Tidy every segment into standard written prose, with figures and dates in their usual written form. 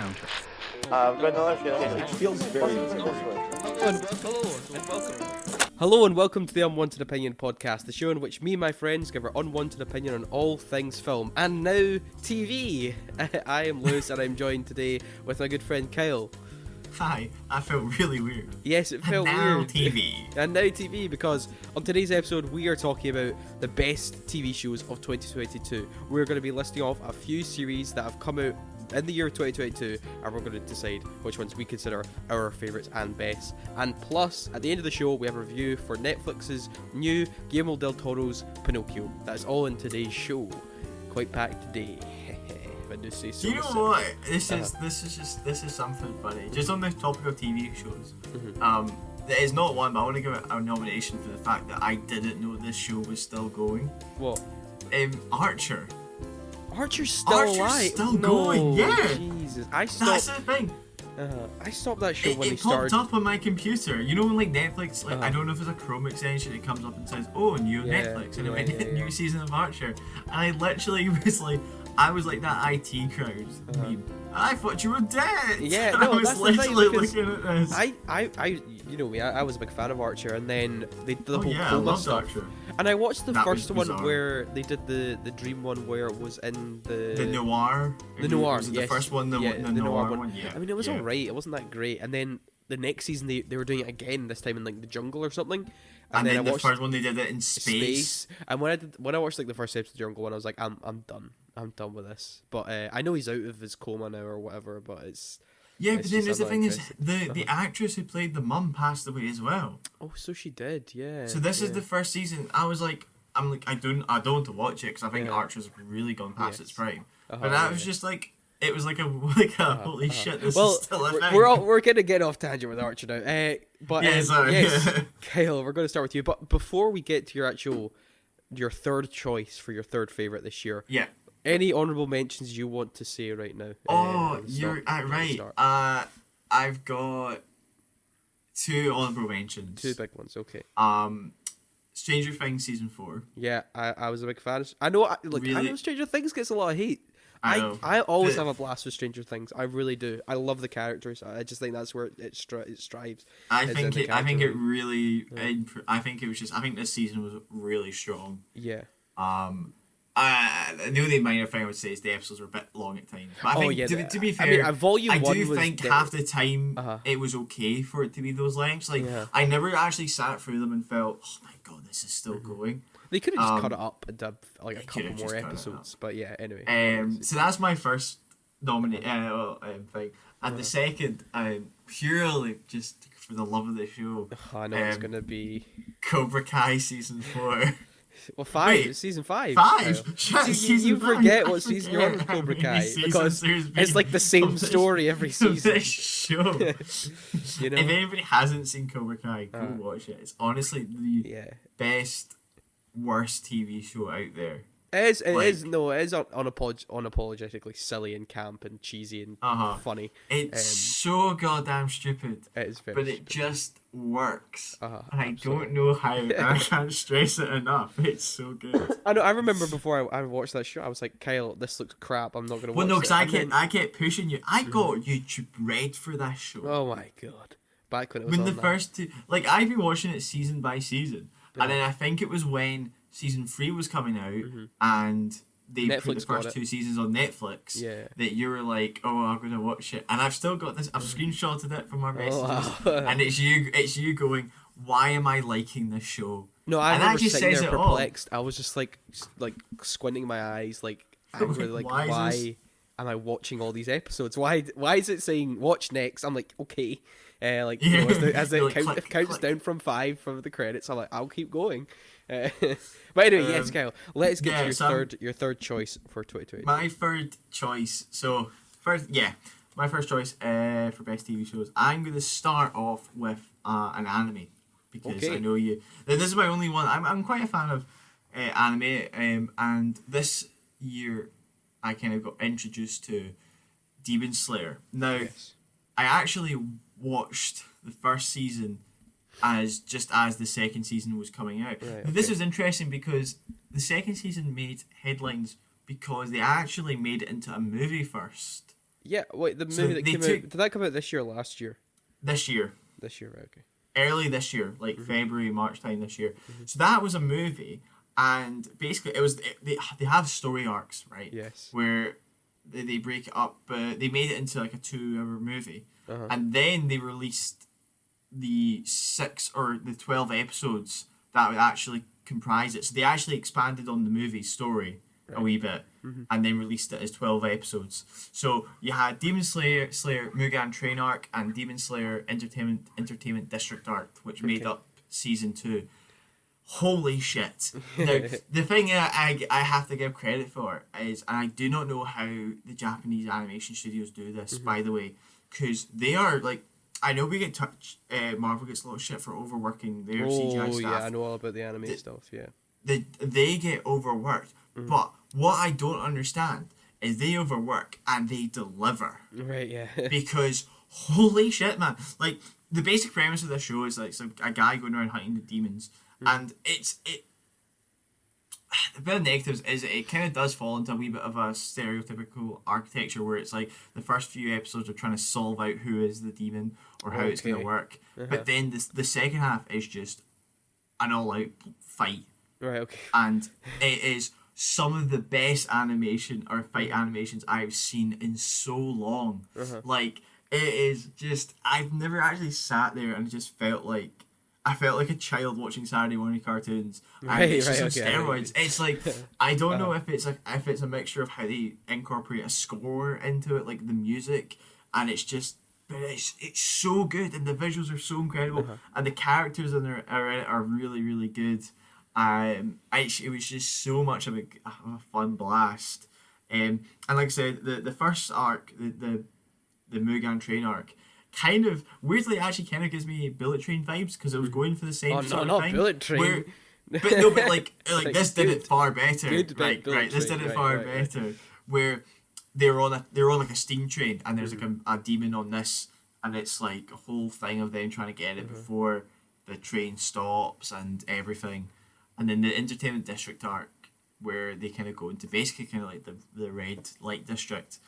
encounter. It feels very Hello and welcome to the Unwanted Opinion podcast, the show in which me and my friends give our unwanted opinion on all things film and now TV. I am Lewis and I'm joined today with my good friend Kyle. Hi, I felt really weird. Yes, it felt and now weird. TV. And now TV, because on today's episode we are talking about the best TV shows of 2022. We're going to be listing off a few series that have come out in the year 2022, and we're going to decide which ones we consider our favourites and best. And plus, at the end of the show, we have a review for Netflix's new Guillermo Del Toro's Pinnochio. That's all in today's show. Quite packed today. If I do say so. Do you know what? This is something funny. Just on the topic of TV shows. There is not one, but I want to give it a nomination for the fact that I didn't know this show was still going. What? Archer. Archer's still alive. Still going, yeah. Jesus, That's the thing. I stopped that show when he It started. popped up on my computer. You know, when like Netflix, like I don't know if it's a Chrome extension, it comes up and says, "Oh, new Netflix," and it went new season of Archer. And I literally was like, I was like that IT crowd meme. I thought you were dead. Yeah, I no, was that's the thing, literally because looking at this. I, you know me, I was a big fan of Archer, and then they did the whole I coma loved stuff. Archer. And I watched the That first was one bizarre. where they did the dream one where it was in The noir. The noir, Was it yes. the first one, the noir one. Yeah. I mean, it was yeah. alright. It wasn't that great. And then the next season they were doing it again. This time in like the jungle or something. And then I the watched first one they did it in space. And when I watched like the first episode of the jungle one, I was like, I'm done. I'm done with this. But I know he's out of his coma now or whatever. But it's. Yeah, it's but then just, there's the I'm thing not is interested. the actress who played the mum passed away as well. Oh, so she did. Yeah. So this is yeah. the first season. I don't want to watch it because I think Yeah. Archer's really gone past its prime. Uh-huh, But that was yeah. just like it was like a holy shit. This Well, is still a thing. we're gonna get off tangent with Archer now. But Yeah, sorry. yes, Kyle, we're gonna start with you. But before we get to your third choice for your third favorite this year, Yeah. any honorable mentions you want to say right now? Oh, you're right. I've got two honorable mentions. Two big ones. Okay. Stranger Things season 4. Yeah, I was a big fan. I know Stranger Things gets a lot of hate. I know. I always have a blast with Stranger Things. I really do. I love the characters. I just think that's where it strives. I think it this season was really strong. Yeah. The only minor thing I would say is the episodes were a bit long at times. But I think, to be fair, I mean, volume I one do was think half the time Uh-huh. it was okay for it to be those lengths. Like, Yeah. I never actually sat through them and felt, oh my god, this is still Mm-hmm. going. They could have just cut it up and done like a They couple could've more just cut it episodes. But yeah, anyway. So that's my first thing. And the second, purely just for the love of the show, I know it's gonna be Cobra Kai season 4. well, 5. Wait, It's season 5. 5? Kyle. Shit, See, season you 5. forget I what season you're on with forget Cobra how Kai many because seasons there's it's been like the same of this- story every of season. this show. You know? If anybody hasn't seen Cobra Kai, go watch it. It's honestly the Yeah. best, worst TV show out there. It is Like- unapologetically silly and camp and cheesy and funny. It's so goddamn stupid, It is very but it stupid. just works. And I absolutely. don't know how, and I can't stress it enough. It's so good. I know. I remember before I watched that show, I was like, Kyle, this looks crap. I'm not gonna watch Well, no, it. because I And kept pushing you. I got YouTube Red for that show. then- oh my god! Back when it was When on the that. first two, like I've been watching it season by season, and then I think it was when season 3 was coming out, and they put the Netflix got first it. 2 seasons on Netflix. Yeah. That you were like, oh, I'm gonna watch it, and I've still got this. I've screenshotted it from my messages, wow. and it's you going, why am I liking this show? No, I And remember that just sitting says there it all. perplexed. I was just like squinting my eyes, like angrily, like Why is why this- am I watching all these episodes? Why is it saying watch next? I'm like, okay, like Yeah. as it You're like, counts click. down from 5 from the credits. I'm like, I'll keep going. But anyway, yes, Kyle, let's get to your third choice for 2020. My third choice. So my first choice for best TV shows. I'm going to start off with an anime because Okay. I know you. This is my only one. I'm quite a fan of anime, and this year I kind of got introduced to Demon Slayer. Now, Yes. I actually watched the first season as the second season was coming out. Right, But this okay. was interesting because the second season made headlines because they actually made it into a movie first. Yeah, wait, the So movie that they came took out, did that come out this year or last year? this year, This year, right, okay. early this year, like Mm-hmm. February, March time this year. Mm-hmm. So that was a movie, and basically they have story arcs, right? Yes. Where they break it up. They made it into like a 2 hour movie, Uh-huh. and then they released the 6 or the 12 episodes that would actually comprise it. So they actually expanded on the movie's story a wee bit, and then released it as 12 episodes. So you had Demon Slayer, Mugen Train arc, and Demon Slayer Entertainment District arc, which made up season 2. Holy shit! Now, the thing I have to give credit for is, and I do not know how the Japanese animation studios do this, by the way, because they are like, I know we get Marvel gets a lot of shit for overworking their CGI staff. Yeah, I know all about the anime stuff, yeah. They get overworked, but what I don't understand is they overwork and they deliver. Right, yeah. Because holy shit, man! Like the basic premise of this show is like a guy going around hunting the demons, and it. The bit of negatives is it kind of does fall into a wee bit of a stereotypical architecture where it's like the first few episodes are trying to solve out who is the demon or how it's going to work, but then the second half is just an all-out fight. Right, okay. And it is some of the best animation or fight animations I've seen in so long. Like, it is just, I've never actually sat there and just felt like, I felt like a child watching Saturday morning cartoons. And it's just on steroids. It's like, I don't know if it's a mixture of how they incorporate a score into it, like the music, and it's just, but it's so good, and the visuals are so incredible, and the characters in it are really, really good. It was just so much of a fun blast. And like I said, the first arc, the Mugen Train arc, kind of weirdly actually kind of gives me Bullet Train vibes because it was going for the same sort of thing. Bullet Train. But like this did it far better. Right. This did it far better. Where they're on like a steam train, and there's like a demon on this, and it's like a whole thing of them trying to get it before the train stops and everything. And then the Entertainment District arc, where they kind of go into basically kind of like the red light district.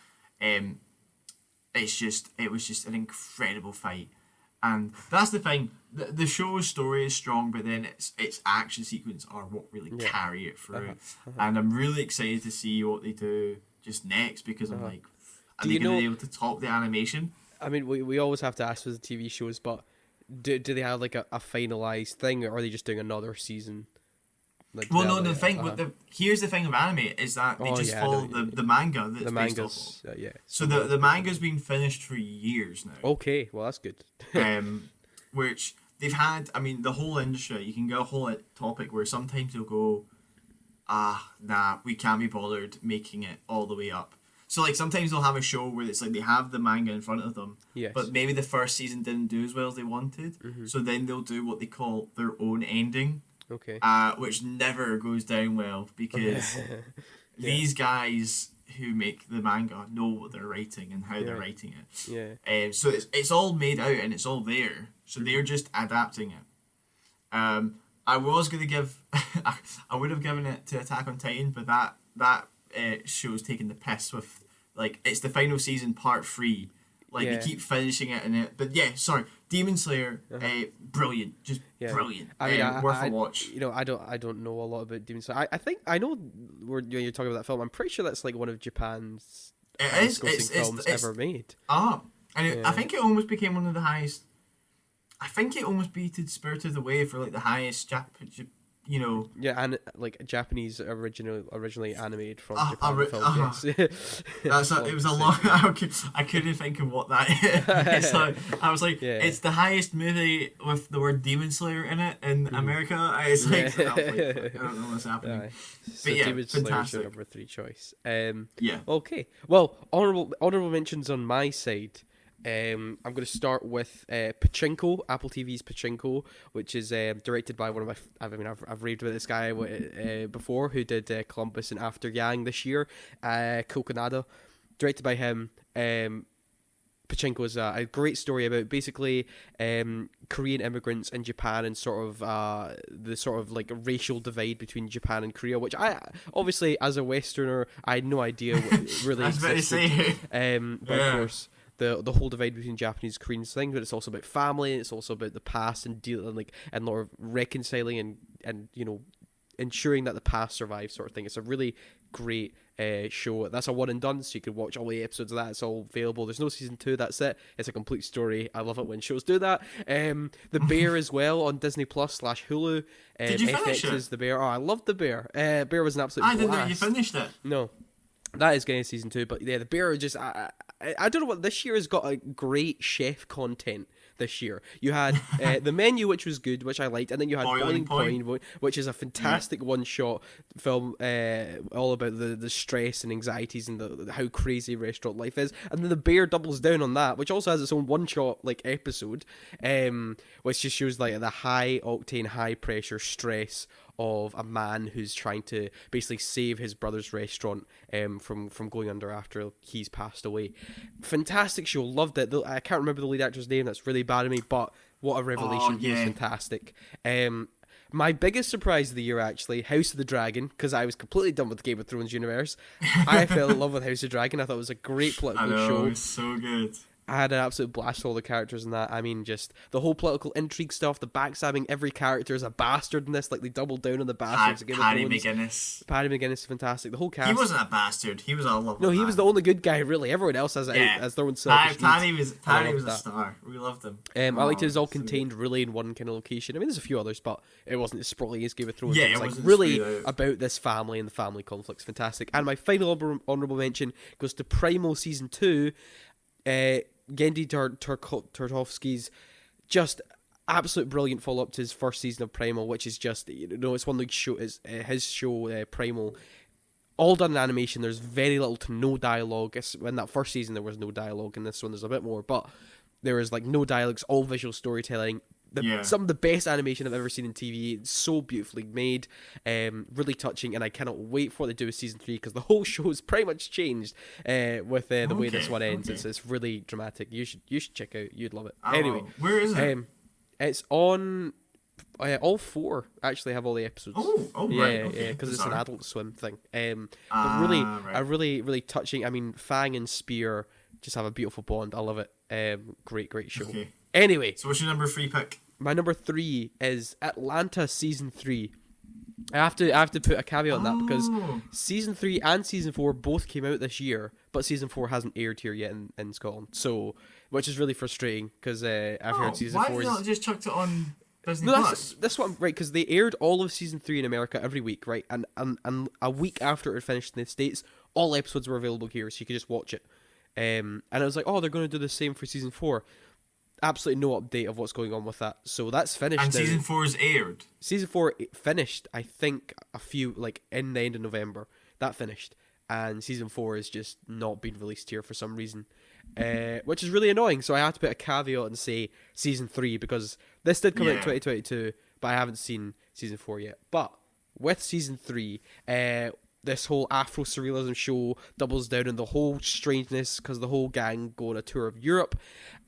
It was just an incredible fight, and that's the thing. The show's story is strong, but then its action sequence are what really carry it through. And I'm really excited to see what they do just next, because I'm like, are they going to be able to top the animation? I mean, we always have to ask for the TV shows, but do they have like a finalized thing, or are they just doing another season? Like, well, no, the thing here's the thing with anime is that they just follow the manga that's based off of. So the manga's been finished for years now. Okay, well that's good. Which they've had, I mean, the whole industry, you can get a whole topic where sometimes they'll go, nah, we can't be bothered making it all the way up. So like sometimes they'll have a show where it's like they have the manga in front of them, but maybe the first season didn't do as well as they wanted. So then they'll do what they call their own ending. Okay. Which never goes down well, because these guys who make the manga know what they're writing and how they're writing it. So it's all made out and it's all there. So they're just adapting it. I was gonna give, I would have given it to Attack on Titan, but that show's taking the piss with, like, it's the final season part 3. Like they keep finishing it and it, but Demon Slayer, brilliant, just brilliant. I mean, worth a watch. You know, I don't know a lot about Demon Slayer. I think I know when you're talking about that film. I'm pretty sure that's like one of Japan's films ever made. I think it almost became one of the highest. I think it almost beated Spirited Away for like the highest you know. Yeah, and like Japanese originally animated from Japan film. Yes. It was a long. I couldn't think of what that is. So I was like, it's the highest movie with the word Demon Slayer in it in America. It's like, I don't know what's happening. So but Demon Slayer's fantastic. your number 3 choice. Okay. Well, honorable mentions on my side. I'm going to start with Pachinko, Apple TV's Pachinko, which is directed by one of I've raved about this guy before, who did Columbus and After Yang this year. Kokonada, directed by him. Pachinko Pachinko is a great story about basically Korean immigrants in Japan and sort of the sort of like racial divide between Japan and Korea, which I obviously as a Westerner I had no idea what really existed. But of course the whole divide between Japanese and Koreans thing, but it's also about family, it's also about the past and dealing and sort of reconciling and ensuring that the past survives sort of thing. It's a really great show. That's a one and done, so you can watch all the episodes of that. It's all available. There's no season 2. That's it. It's a complete story. I love it when shows do that. The Bear as well on Disney Plus / Hulu. Did you finish it? Is The Bear. Oh, I loved The Bear. Bear was an absolute blast. I didn't know you finished it. No. That is getting season 2, but yeah, The Bear just I don't know what this year has got a great chef content. This year you had the Menu, which was good, which I liked, and then you had Boiling Point, which is a fantastic one-shot film all about the stress and anxieties and how crazy restaurant life is. And then The Bear doubles down on that, which also has its own one-shot like episode, which just shows like the high octane, high pressure stress of a man who's trying to basically save his brother's restaurant from going under after he's passed away. Fantastic show, loved it. I can't remember the lead actor's name, that's really bad of me, but what a revelation. He was fantastic. My biggest surprise of the year, actually, House of the Dragon, because I was completely done with the Game of Thrones universe. I fell in love with House of the Dragon. I thought it was a great political show. It was so good. I had an absolute blast with all the characters in that. I mean, just the whole political intrigue stuff, the backstabbing. Every character is a bastard in this. Like, they doubled down on the bastards. Paddy McGuinness. Paddy McGuinness is fantastic. The whole cast. He wasn't a bastard. He was a lovely No, he man. was the only good guy, really. Everyone else has their own selfish Paddy needs. was a star. We loved him. I liked it was all contained really in one kind of location. I mean, there's a few others, but it wasn't as sprawling as Game of Thrones. Yeah, it was like really about this family and the family conflicts. Fantastic. And my final honourable mention goes to Primal Season 2. Gendy Tartakovsky's just absolute brilliant follow-up to his first season of Primal, which is just, it's one of his show, Primal, all done in animation. There's very little to no dialogue. In that first season there was no dialogue. In this one there's a bit more, but there is like no dialogues, all visual storytelling. Some of the best animation I've ever seen in TV. It's so beautifully made, really touching, and I cannot wait for what they do with season 3, because the whole show has pretty much changed with the way this one ends. It's really dramatic. You should check out. You'd love it. Anyway, where is it? It's on. All 4 actually have all the episodes. Right. Yeah, because it's an Adult Swim thing. But really touching. I mean, Fang and Spear just have a beautiful bond. I love it. Great show. Okay. Anyway, so what's your number 3 pick? My number 3 is Atlanta Season 3. I have to put a caveat on that, because Season 3 and Season 4 both came out this year, but Season 4 hasn't aired here yet in Scotland. So, which is really frustrating, because I've heard Season 4 why is... not just chucked it on Disney Plus? That's what right, because they aired all of Season 3 in America every week, right? And a week after it finished in the States, all episodes were available here, so you could just watch it. And I was like, they're going to do the same for Season 4. Absolutely no update of what's going on with that. So that's finished. And now. Season 4's aired. Season 4 finished, I think, in the end of November. That finished. And Season 4 is just not being released here for some reason. Which is really annoying. So I have to put a caveat and say Season 3, because this did come out in 2022, but I haven't seen Season 4 yet. But with Season 3, this whole Afro-surrealism show doubles down on the whole strangeness, because the whole gang go on a tour of Europe,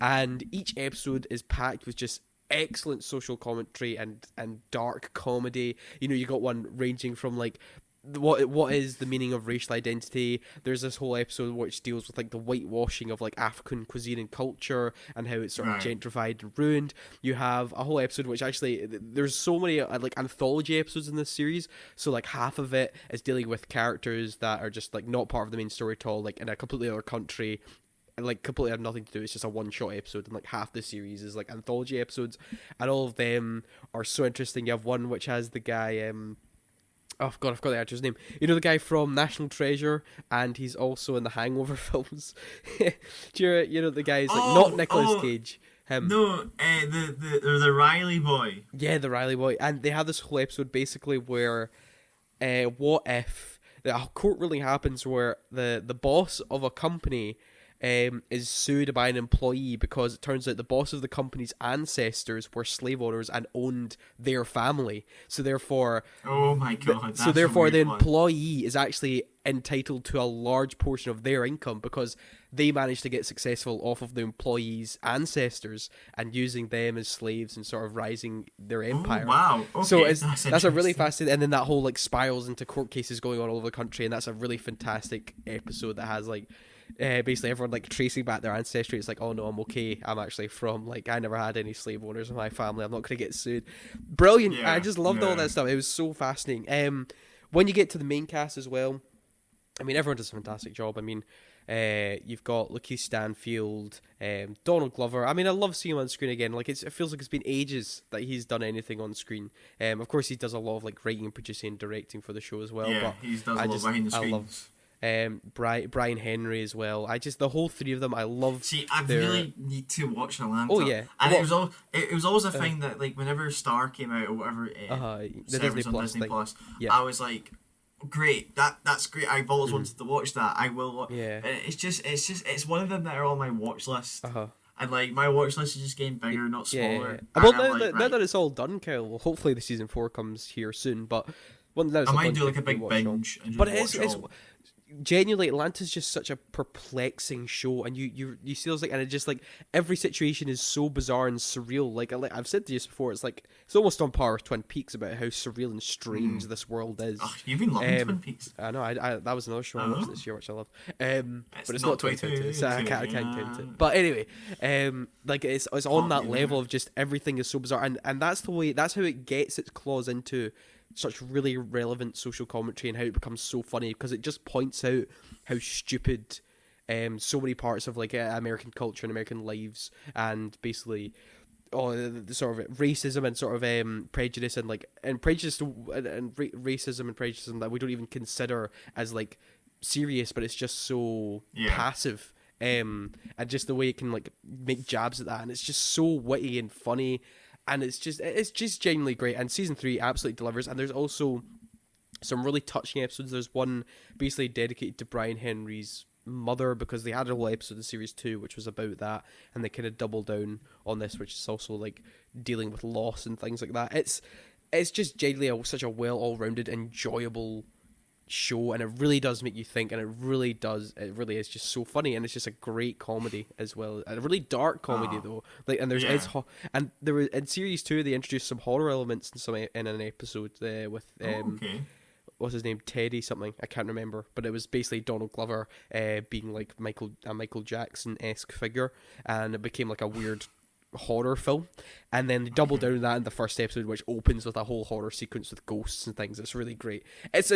and each episode is packed with just excellent social commentary and dark comedy. You got one ranging from like what is the meaning of racial identity. There's this whole episode which deals with like the whitewashing of like African cuisine and culture, and how it's sort of gentrified and ruined. You have a whole episode which actually, there's so many like anthology episodes in this series, so like half of it is dealing with characters that are just like not part of the main story at all, like in a completely other country, and like completely have nothing to do. It's just a one-shot episode, and like half the series is like anthology episodes, and all of them are so interesting. You have one which has the guy oh god, I forgot the actor's name. The guy from National Treasure, and he's also in the Hangover films. Do you know the guy's like not Nicolas Cage. Him. No, the Riley boy. Yeah, the Riley boy, and they have this whole episode basically where, what if a court ruling happens where the boss of a company is sued by an employee, because it turns out the boss of the company's ancestors were slave owners and owned their family. So therefore, oh my god! the employee is actually entitled to a large portion of their income because they managed to get successful off of the employees' ancestors and using them as slaves and sort of rising their empire. Oh, wow. Okay, so that's a really interesting. fascinating, and then that whole like spirals into court cases going on all over the country, and that's a really fantastic episode that has like basically everyone like tracing back their ancestry. It's like, oh no, I'm okay. I'm actually from like, I never had any slave owners in my family. I'm not going to get sued. Brilliant. Yeah, I just loved all that stuff. It was so fascinating. When you get to the main cast as well, I mean, everyone does a fantastic job. I mean, you've got Lakeith Stanfield, Donald Glover. I mean, I love seeing him on screen again. Like, it feels like it's been ages that he's done anything on screen. Of course, he does a lot of like writing, producing, and directing for the show as well. Yeah, but he does a lot behind the screens. I love Brian Henry as well. The whole three of them, I love. See, I really need to watch Atlanta. Oh yeah, and it was always a thing that like whenever Star came out or whatever, the service Disney on Plus Disney thing. Plus, Yeah. I was like, great, that's great. I've always wanted to watch that. I will watch. Yeah. It's one of them that are on my watch list. And like my watch list is just getting bigger, not smaller. Yeah. Well, now that it's all done, Kyle, well, hopefully the season 4 comes here soon. But I might do like a big binge. And just but it's genuinely, Atlanta's just such a perplexing show, and you see those like, and it just like every situation is so bizarre and surreal. Like I've said to you before, it's like it's almost on par with Twin Peaks about how surreal and strange this world is. Oh, you've been loving Twin Peaks. I know. I that was another show I watched this year, which I love. But it's not 2022, so I can't count it. But anyway, like it's on that level of just everything is so bizarre, and that's how it gets its claws into such really relevant social commentary and how it becomes so funny because it just points out how stupid so many parts of like American culture and American lives and basically the sort of racism and sort of prejudice and like racism and prejudice that we don't even consider as like serious, but it's just so passive. And just the way it can like make jabs at that, and it's just so witty and funny. And it's just genuinely great. And season 3 absolutely delivers. And there's also some really touching episodes. There's one basically dedicated to Brian Henry's mother because they had a whole episode of series 2 which was about that, and they kind of double down on this, which is also like dealing with loss and things like that. It's just genuinely such a well all-rounded, enjoyable show, and it really does make you think, and it really is just so funny, and it's just a great comedy as well, a really dark comedy though, like, and there's and there was in series 2 they introduced some horror elements in an episode with what's his name, Teddy something, I can't remember, but it was basically Donald Glover being like Michael Jackson-esque figure, and it became like a weird horror film, and then they double down on that in the first episode, which opens with a whole horror sequence with ghosts and things. It's really great. It's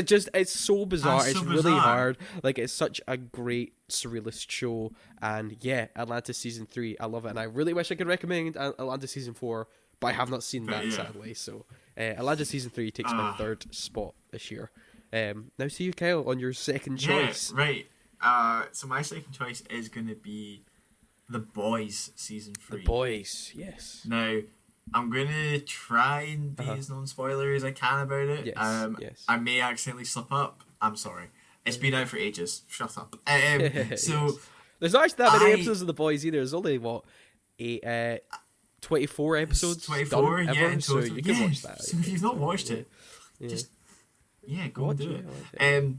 so bizarre. It's really hard. Like, it's such a great surrealist show, and yeah, Atlanta season 3, I love it, and I really wish I could recommend Atlanta season 4, but I have not seen that sadly. So Atlanta season 3 takes my third spot this year. Now see you, Kyle, on your second choice. Right. So my second choice is going to be The Boys season 3. The Boys, yes. Now, I'm going to try and be as non-spoiler as I can about it. Yes. I may accidentally slip up. I'm sorry. It's been out for ages. Shut up. So yes. There's not actually that many episodes of The Boys either. There's only 24 episodes 24, done ever, so you can watch that. So if you've not watched it, just go and do it.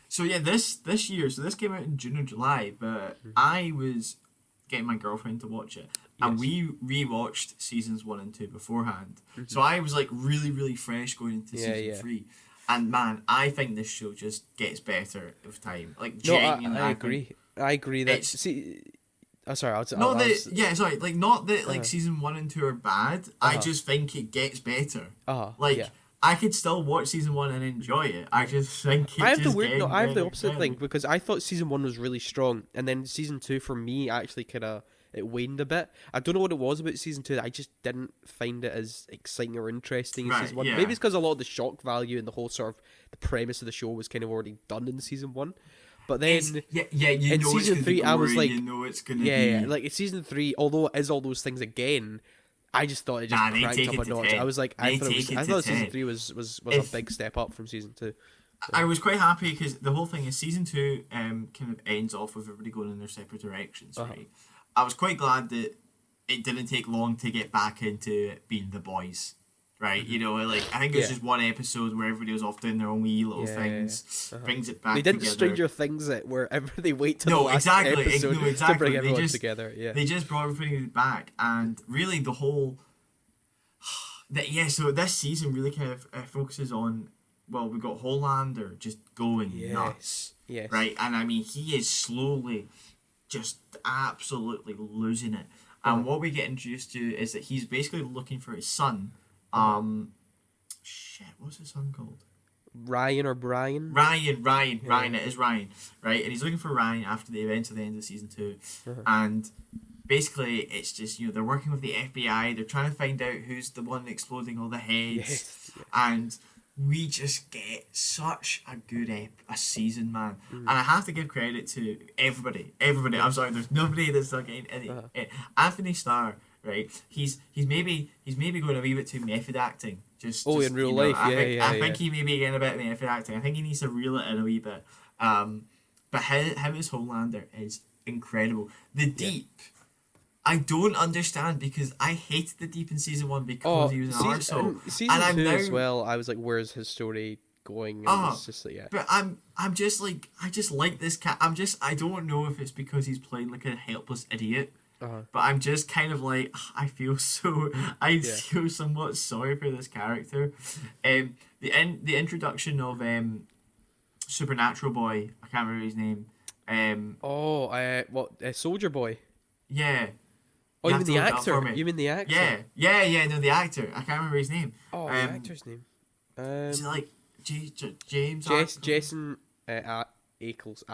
So yeah, this year, so this came out in June or July, but I was getting my girlfriend to watch it, and we rewatched seasons 1 and 2 beforehand. So I was like really fresh going into season 3, and man, I think this show just gets better with time. Like, genuinely, I agree. I agree that not that season 1 and 2 are bad. I just think it gets better. I could still watch season 1 and enjoy it. I just think I have the opposite thing, because I thought season 1 was really strong, and then season 2 for me actually kind of it waned a bit. I don't know what it was about season 2. I just didn't find it as exciting or interesting as season 1. Maybe it's because a lot of the shock value and the whole sort of the premise of the show was kind of already done in season 1. But then in season 3, I was like, like in season 3, although it is all those things again, I just thought it just cranked up a notch. I was like, I thought season 3 was a big step up from season 2. So. I was quite happy because the whole thing is season 2 kind of ends off with everybody going in their separate directions, right? I was quite glad that it didn't take long to get back into it being The Boys. right? You know, like I think it was just one episode where everybody was off doing their own wee little things, brings it back. They didn't together. Stranger Things it wherever they wait till the last episode to bring everyone together. Yeah, they just brought everything back, and really the whole. So this season really kind of focuses on. Well, we got Hollander just going nuts, right? And I mean, he is slowly, just absolutely losing it. And what we get introduced to is that he's basically looking for his son. What's his son called? Ryan or Brian? Ryan. It is Ryan, right? And he's looking for Ryan after the events of the end of season 2, and basically it's just they're working with the FBI. They're trying to find out who's the one exploding all the heads, and we just get such a good a season, man. And I have to give credit to everybody. I'm sorry, there's nobody that's not getting any. Anthony Starr, right? He's maybe going a wee bit too method acting. In real life, I think he may be getting a bit of method acting. I think he needs to reel it in a wee bit. But him as Homelander is incredible. The Deep. I don't understand because I hated the Deep in season 1 because he was an arsehole. Season 2 as well, I was like, where's his story going? And it's just like, But I'm just like, I just like this cat. I don't know if it's because he's playing like a helpless idiot, but I'm just kind of like, I feel somewhat sorry for this character. The introduction of Supernatural Boy, I can't remember his name. Soldier Boy? Yeah. Oh, you mean the actor? Yeah, no, the actor. I can't remember his name. Oh, the actor's name. Is it like James? Jason Ackles.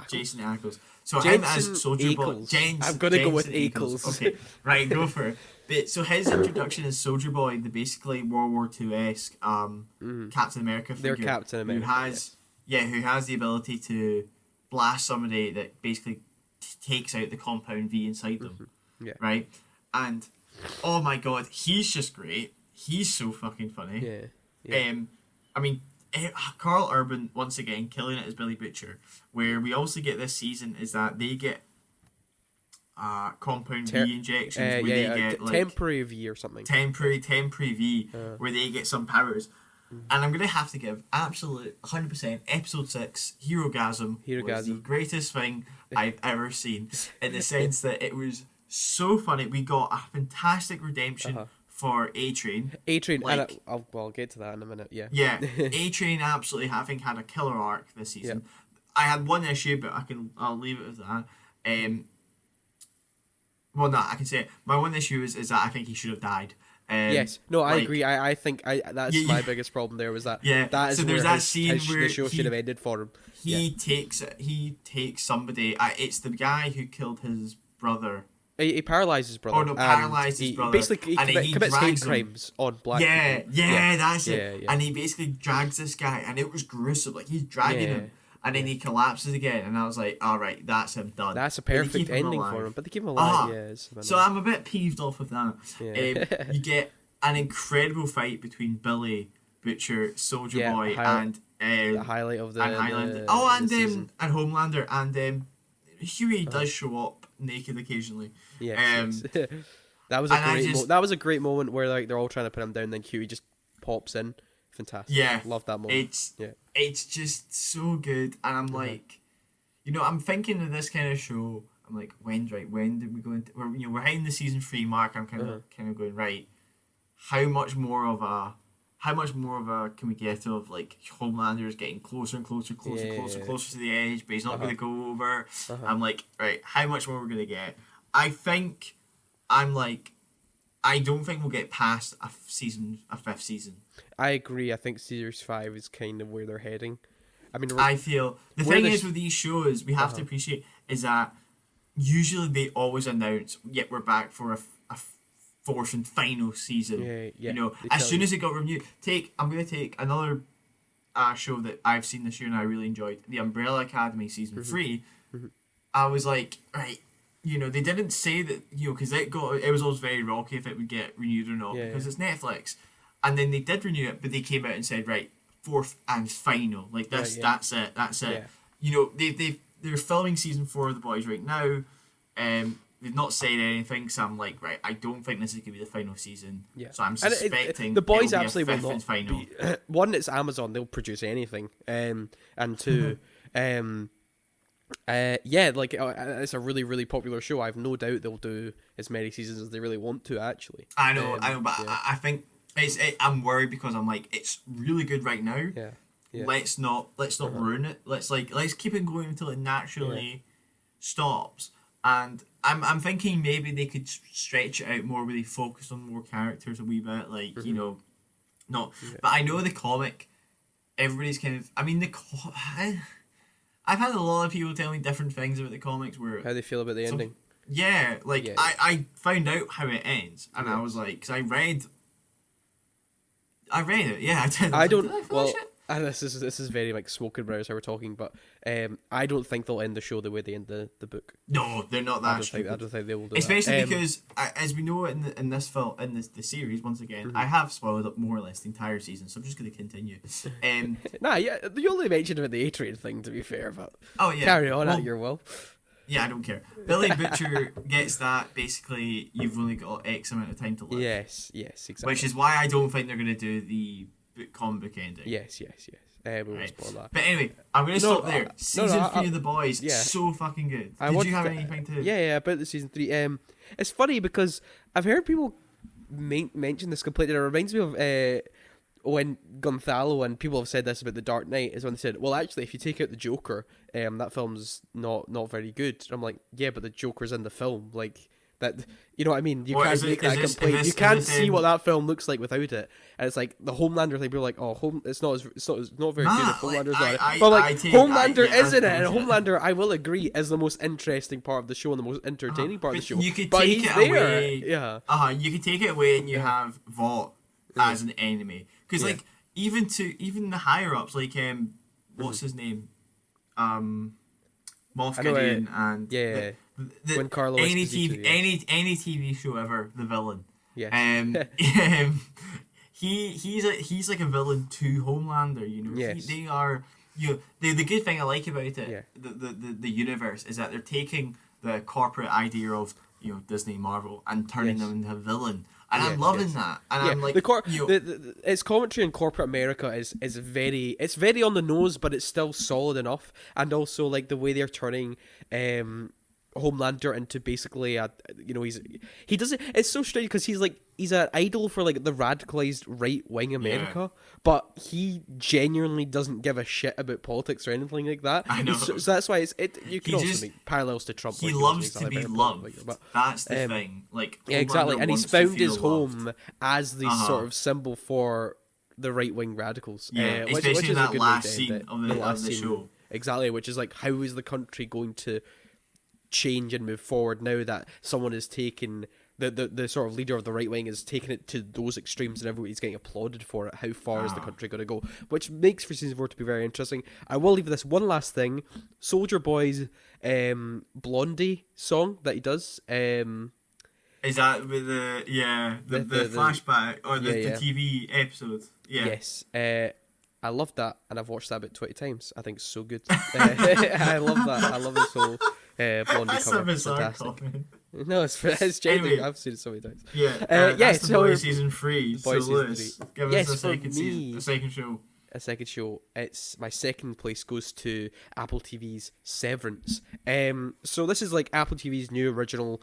Jason Ackles. So him as Soldier Boy. I'm gonna go with Ackles. Okay, right, go for it. But so his introduction as Soldier Boy, the basically World War II-esque Captain America figure. Their Captain America. Who has the ability to blast somebody that basically takes out the compound V inside them. Right? And oh my god, he's just great. He's so fucking funny. I mean, Carl Urban once again killing it as Billy Butcher. Where we also get this season is that they get compound V injections where they get like temporary V or something. Temporary V where they get some powers. And I'm gonna have to give absolute 100% episode 6 Herogasm was the greatest thing I've ever seen, in the sense that it was so funny. We got a fantastic redemption for A-Train. Like, I'll get to that in a minute. Yeah. A-Train absolutely having had a killer arc this season. I had one issue, but I'll leave it as that. I can say it. My one issue is that I think he should have died. I agree. I think that's my biggest problem there was that. That is so there's that scene where the show should have ended for him. He takes somebody. It's the guy who killed his brother. He paralyzes his brother. Paralyzes his brother. Basically, he commits hate crimes on black people. That's it. Yeah. And he basically drags this guy, and it was gruesome. Like, he's dragging him, and then he collapses again, and I was like, all right, that's him done. That's a perfect ending for him, but they keep him alive. So I'm a bit peeved off of that. You get an incredible fight between Billy Butcher, Soldier Boy, and the highlight of the Highlander. Season. And Homelander, and Huey does show up naked occasionally. That was a great moment where like they're all trying to put him down, then Huey just pops in. Fantastic. Love that moment. It's just so good, and I'm like, I'm thinking of this kind of show. I'm like, when did we go into? We're hitting the season 3 mark. I'm kind of going, right. How much more of a can we get of like Homelander's getting closer and closer to the edge, but he's not going to go over. I'm like, right, how much more we're going to get? I don't think we'll get past a 5th season. I agree. I think series 5 is kind of where they're heading. I mean, I feel the thing is with these shows, we have to appreciate is that usually they always announce, "Yep, we're back for a 4th and final season." As soon as it got renewed. I'm going to take another show that I've seen this year and I really enjoyed, The Umbrella Academy season 3. I was like, right, they didn't say that, because it was always very rocky if it would get renewed or not, because it's Netflix. And then they did renew it, but they came out and said, right, 4th and final. Like this, that's it. Yeah. They're filming season 4 of The Boys right now. they've not said anything, so I'm like, right, I don't think this is gonna be the final season. Yeah. So I'm And suspecting the boys it'll be absolutely a will fifth not and final. be. One, it's Amazon; they'll produce anything. And two, it's a really, really popular show. I have no doubt they'll do as many seasons as they really want to. Actually, I know, but yeah. I think I'm worried because I'm like, it's really good right now. Yeah. Yeah. Let's not ruin it. Let's keep it going until it naturally stops. And I'm thinking maybe they could stretch it out more, where they focus on more characters a wee bit, like you know, not. Yeah. But I know the comic, everybody's kind of. I mean I've had a lot of people tell me different things about the comics, where how they feel about the ending. Yeah, like I found out how it ends, and I was like, because I read it. Yeah, I did. Did I finish it? And this is very like smoke and mirrors how we're talking, but I don't think they'll end the show the way they end the book. No, they're not that. I don't think they will do especially that. Because as we know in this film, in the series, once again, I have spoiled up more or less the entire season, so I'm just going to continue. Nah, yeah, you only mentioned about the A-Train thing, to be fair, but carry on at your will. Yeah, I don't care. Billy Butcher gets that. Basically, you've only got X amount of time to live. Yes, exactly. Which is why I don't think they're going to do the comic book ending. Yes. We won't spoil that. But anyway, I'm going to stop there. Season 3 of The Boys, so fucking good. Did you have anything to... Yeah, about the season 3. It's funny because I've heard people mention this completely. It reminds me of when Gonzalo and people have said this about The Dark Knight, is when they said, well, actually, if you take out the Joker, that film's not very good. I'm like, yeah, but the Joker's in the film. Like... That, you know what I mean? You can't make that complaint. You can't see what that film looks like without it. And it's like the Homelander thing. People are like, "Oh, it's not very good if Homelander's on it." But like, Homelander is in it, and Homelander, I will agree, is the most interesting part of the show and the most entertaining part of the show. You could take it away. Yeah. You could take it away, and you have Vought as an enemy, because like even the higher ups, like what's his name, Moff Gideon, and when Carlo any TV show ever, the villain. Yeah. He's like a villain to Homelander. You know. Yes. They are. The good thing I like about it, the universe, is that they're taking the corporate idea of Disney, Marvel, and turning them into a villain. And I'm loving that. And I'm like, its commentary in corporate America is very on the nose, but it's still solid enough. And also like the way they're turning Homelander into basically he doesn't. It's so strange because he's an idol for like the radicalized right wing America, but he genuinely doesn't give a shit about politics or anything like that. I know. So that's why you can also make parallels to Trump. He loves to be loved. But that's the thing. Like exactly, and he's found his home as the sort of symbol for the right wing radicals. Yeah, especially which is that a good last way to end scene of the show. Exactly, which is like, how is the country going to change and move forward now that someone is taking the sort of leader of the right wing is taking it to those extremes and everybody's getting applauded for it? How far is the country going to go? Which makes for season 4 to be very interesting. I will leave this one last thing. Soldier Boy's Blondie song that he does. Is that with the flashback or the TV episode? Yeah. Yes. I love that, and I've watched that about 20 times. I think it's so good. I love that. I love this whole Blondie cover. It's fantastic. No, it's genuine. Anyway, I've seen it so many times. Yeah, that's the Boys season 3. So Lewis, give us a second show. A second show. It's my second place goes to Apple TV's Severance. So this is like Apple TV's new original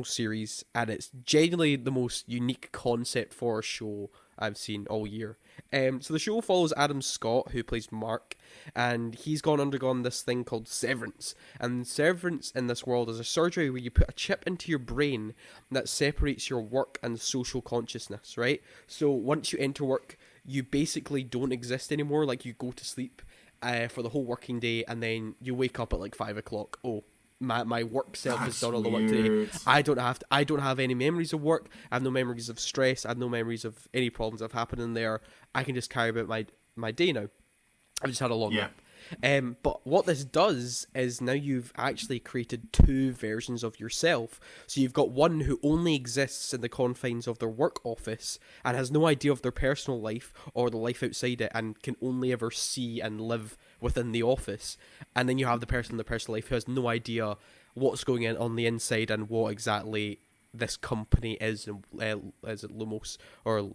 series, and it's genuinely the most unique concept for a show I've seen all year. So the show follows Adam Scott, who plays Mark, and he's undergone this thing called severance. And severance in this world is a surgery where you put a chip into your brain that separates your work and social consciousness, right? So once you enter work, you basically don't exist anymore. Like, you go to sleep for the whole working day, and then you wake up at like 5 o'clock. Oh, my work self has done all the work today. I don't have any memories of work. I have no memories of stress. I have no memories of any problems that have happened in there. I can just carry about my day now. I've just had a long nap. But what this does is now you've actually created two versions of yourself. So you've got one who only exists in the confines of their work office and has no idea of their personal life or the life outside it, and can only ever see and live within the office. And then you have the person in the personal life who has no idea what's going on the inside and what exactly this company is, and is it Lumos or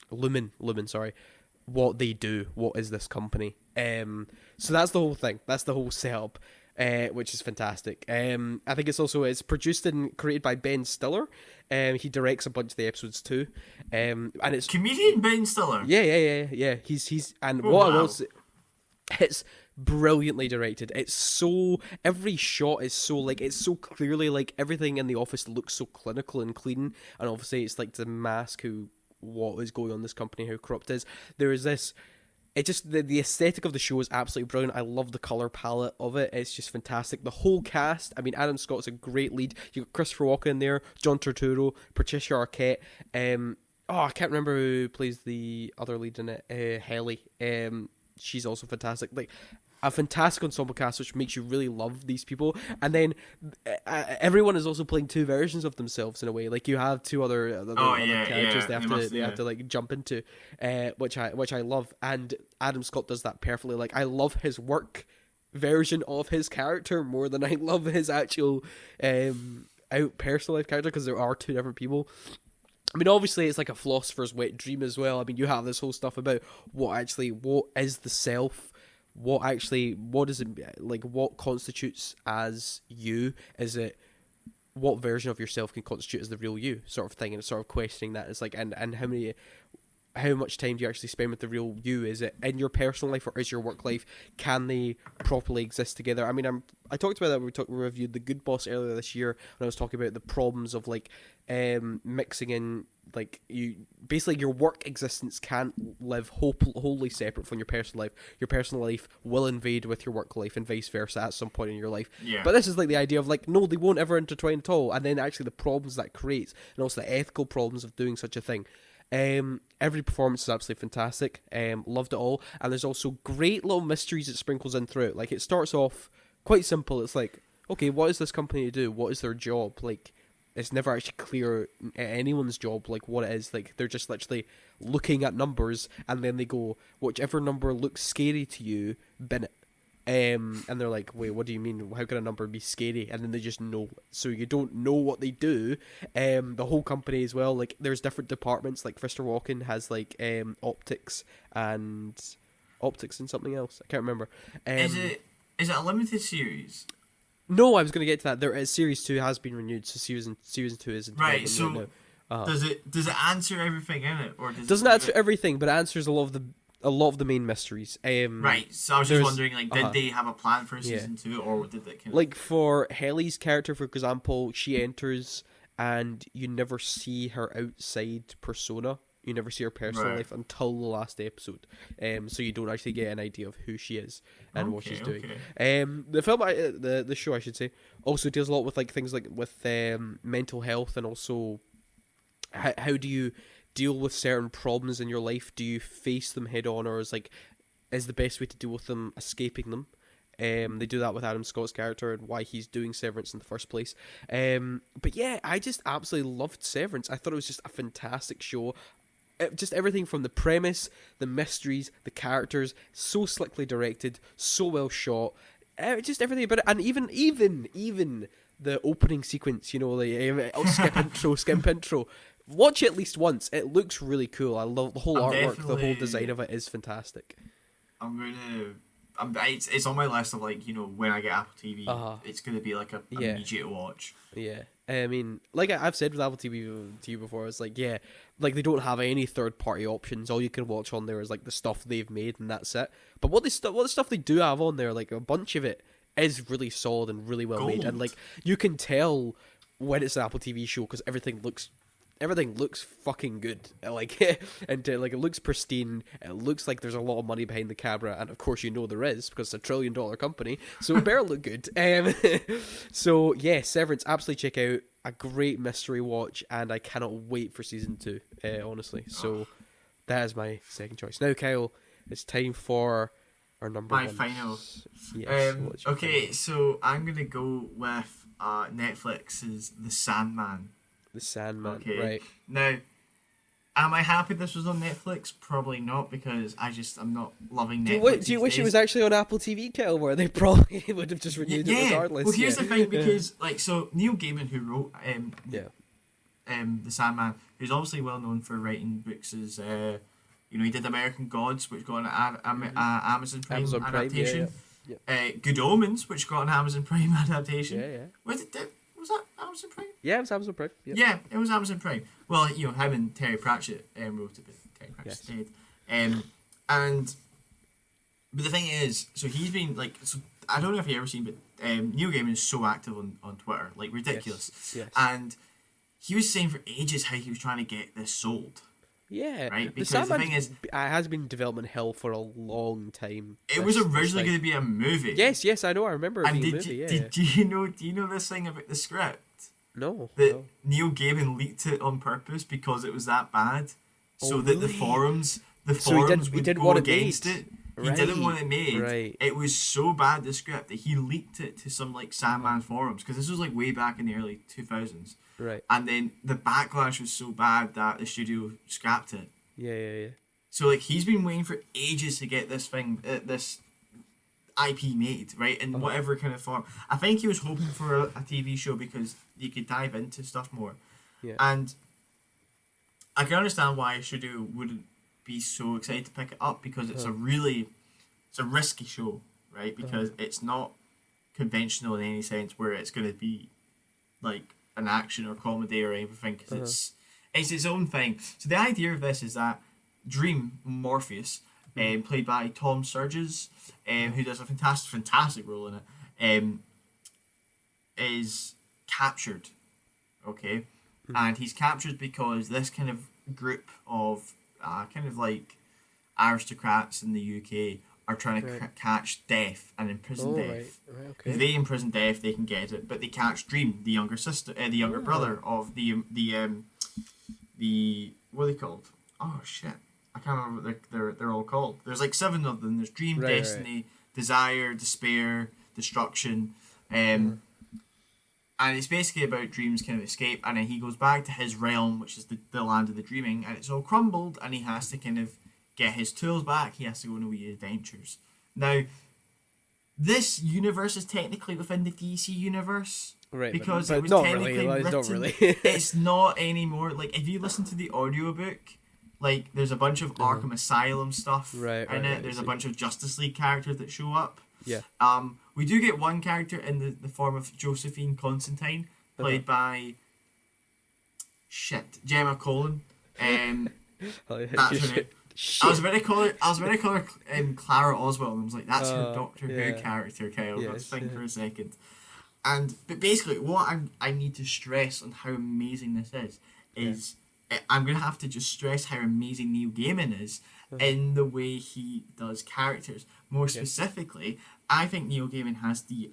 Lumen, sorry, what they do, what is this company. So that's the whole thing, that's the whole setup, which is fantastic. I think it's produced and created by Ben Stiller. He directs a bunch of the episodes too, and it's comedian Ben Stiller. Yeah. He's and what I will say, it's brilliantly directed. It's so, every shot is so like, it's so clearly like everything in the office looks so clinical and clean, and obviously it's like to mask what is going on in this company, how corrupt it is. There is this. It just, the aesthetic of the show is absolutely brilliant. I love the colour palette of it. It's just fantastic. The whole cast, I mean, Adam Scott's a great lead. You got Christopher Walken in there, John Turturro, Patricia Arquette. I can't remember who plays the other lead in it. Helly. She's also fantastic. Like, a fantastic ensemble cast, which makes you really love these people. And then everyone is also playing two versions of themselves in a way. Like, you have two other characters they have to like jump into, which I love. And Adam Scott does that perfectly. Like, I love his work version of his character more than I love his actual out personal life character, because there are two different people. I mean, obviously, it's like a philosopher's wet dream as well. I mean, you have this whole stuff about what is the self. What is it, like, what constitutes as you? Is it, what version of yourself can constitute as the real you, sort of thing, and sort of questioning that. It's like, and how much time do you actually spend with the real you? Is it in your personal life, or is your work life, can they properly exist together? I mean, I talked about that when we reviewed The Good Boss earlier this year, when I was talking about the problems of like mixing in, like, you basically, your work existence can't live wholly separate from your personal life. Your personal life will invade with your work life, and vice versa at some point in your life. Yeah. But this is like the idea of like, no, they won't ever intertwine at all, and then actually the problems that creates, and also the ethical problems of doing such a thing. Every performance is absolutely fantastic. Loved it all, and there's also great little mysteries it sprinkles in throughout. Like, it starts off quite simple. It's like, okay, what is this company to do? What is their job? Like, it's never actually clear anyone's job, like, what it is. Like, they're just literally looking at numbers, and then they go, whichever number looks scary to you, bin it. And they're like, wait, what do you mean? How can a number be scary? And then they just know. So you don't know what they do. The whole company as well, like, there's different departments. Like, Christopher Walken has like optics and something else. I can't remember. Is it a limited series? No, I was going to get to that. There is, series 2 has been renewed, so season 2 is in right. So right now. Does it answer everything in it, or doesn't answer everything, but it answers a lot of the main mysteries. Right. So I was just wondering, like, did they have a plan for season 2, or did it like, for Helly's character, for example, she enters and you never see her outside persona. You never see her personal life until the last episode. So you don't actually get an idea of who she is and what she's doing. The film, the show, I should say, also deals a lot with like things like with mental health, and also how do you deal with certain problems in your life? Do you face them head on, or is the best way to deal with them escaping them? They do that with Adam Scott's character and why he's doing Severance in the first place. But yeah, I just absolutely loved Severance. I thought it was just a fantastic show. Just everything from the premise, the mysteries, the characters, so slickly directed, so well shot. Just everything about it, and even the opening sequence, you know, like skip intro. Watch it at least once. It looks really cool. I love the whole artwork, the whole design of it is fantastic. It's on my list of, like, you know, when I get Apple TV, it's gonna be like a immediate watch. Yeah, I mean, like I've said with Apple TV to you before, it's like, yeah, like, they don't have any third party options. All you can watch on there is like the stuff they've made, and that's it. But what the stuff they do have on there, like a bunch of it is really solid and really well made, and like you can tell when it's an Apple TV show because everything looks fucking good, like, and like, it looks pristine. It looks like there's a lot of money behind the camera, and of course you know there is, because it's $1 trillion company, so it better look good. So yeah, Severance, absolutely check out. A great mystery watch, and I cannot wait for season 2. Honestly, so that is my second choice. Now, Kyle, it's time for our number one. My final. Yes. Okay, so I'm gonna go with Netflix's The Sandman. The Sandman, okay. right? Now, Am I happy this was on Netflix? Probably not, because I'm not loving Netflix. Do you wish it was actually on Apple TV, Kel, where they probably would have just renewed it regardless? Well, here's the thing, because so Neil Gaiman, who wrote the Sandman, who's obviously well known for writing books as he did American Gods, which got an Amazon Prime adaptation. Good Omens, which got an Amazon Prime adaptation. Was that Amazon Prime? Yeah, it was Amazon Prime. Yeah, it was Amazon Prime. Well, him and Terry Pratchett wrote it, but Terry Pratchett's dead. But the thing is, so he's been I don't know if you've ever seen, but Neil Gaiman is so active on Twitter, like ridiculous. Yes. And he was saying for ages how he was trying to get this sold. Yeah, right. Because the thing is, it has been in development hell for a long time. It was originally going to be a movie. Yes, I know. I remember it being a movie. Do you know this thing about the script? No. Neil Gaiman leaked it on purpose because it was that bad, so that really? the forums would go against it. He didn't want it made. Right. It was so bad, the script, that he leaked it to some Sandman forums, because this was way back in the early 2000s. Right. And then the backlash was so bad that the studio scrapped it. Yeah. So he's been waiting for ages to get this thing, this IP made, right, in whatever kind of form. I think he was hoping for a TV show because you could dive into stuff more. Yeah. And I can understand why a studio wouldn't be so excited to pick it up, because it's a risky show, right? Because it's not conventional in any sense where it's going to be an action or comedy or anything, because it's its own thing. So the idea of this is that Dream Morpheus, played by Tom Sturges, who does a fantastic role in it, is captured, okay? And he's captured because this kind of group of aristocrats in the UK are trying to catch Death and imprison Death. Right, okay. If they imprison Death, they can get it, but they catch Dream, the younger sister, the younger brother of the what are they called? Oh shit, I can't remember what they're all called. There's 7 of them. There's Dream, Destiny, Desire, Despair, Destruction, and it's basically about Dream's kind of escape, and then he goes back to his realm, which is the land of the dreaming, and it's all crumbled, and he has to kind of get his tools back. He has to go on wee adventures. Now, this universe is technically within the DC universe, right? Because but it was not technically really. written. Not really. It's not anymore. If you listen to the audiobook, there's a bunch of Arkham Asylum stuff in it. There's a bunch of Justice League characters that show up. Yeah. We do get one character in the form of Josephine Constantine, played by Gemma Collin. That's her name. I was about to call her Clara Oswald, and I was like, that's her Doctor Who character, Kyle. Let's think for a second. But basically, what I need to stress on how amazing this is I'm gonna have to just stress how amazing Neil Gaiman is in the way he does characters. More specifically, I think Neil Gaiman has the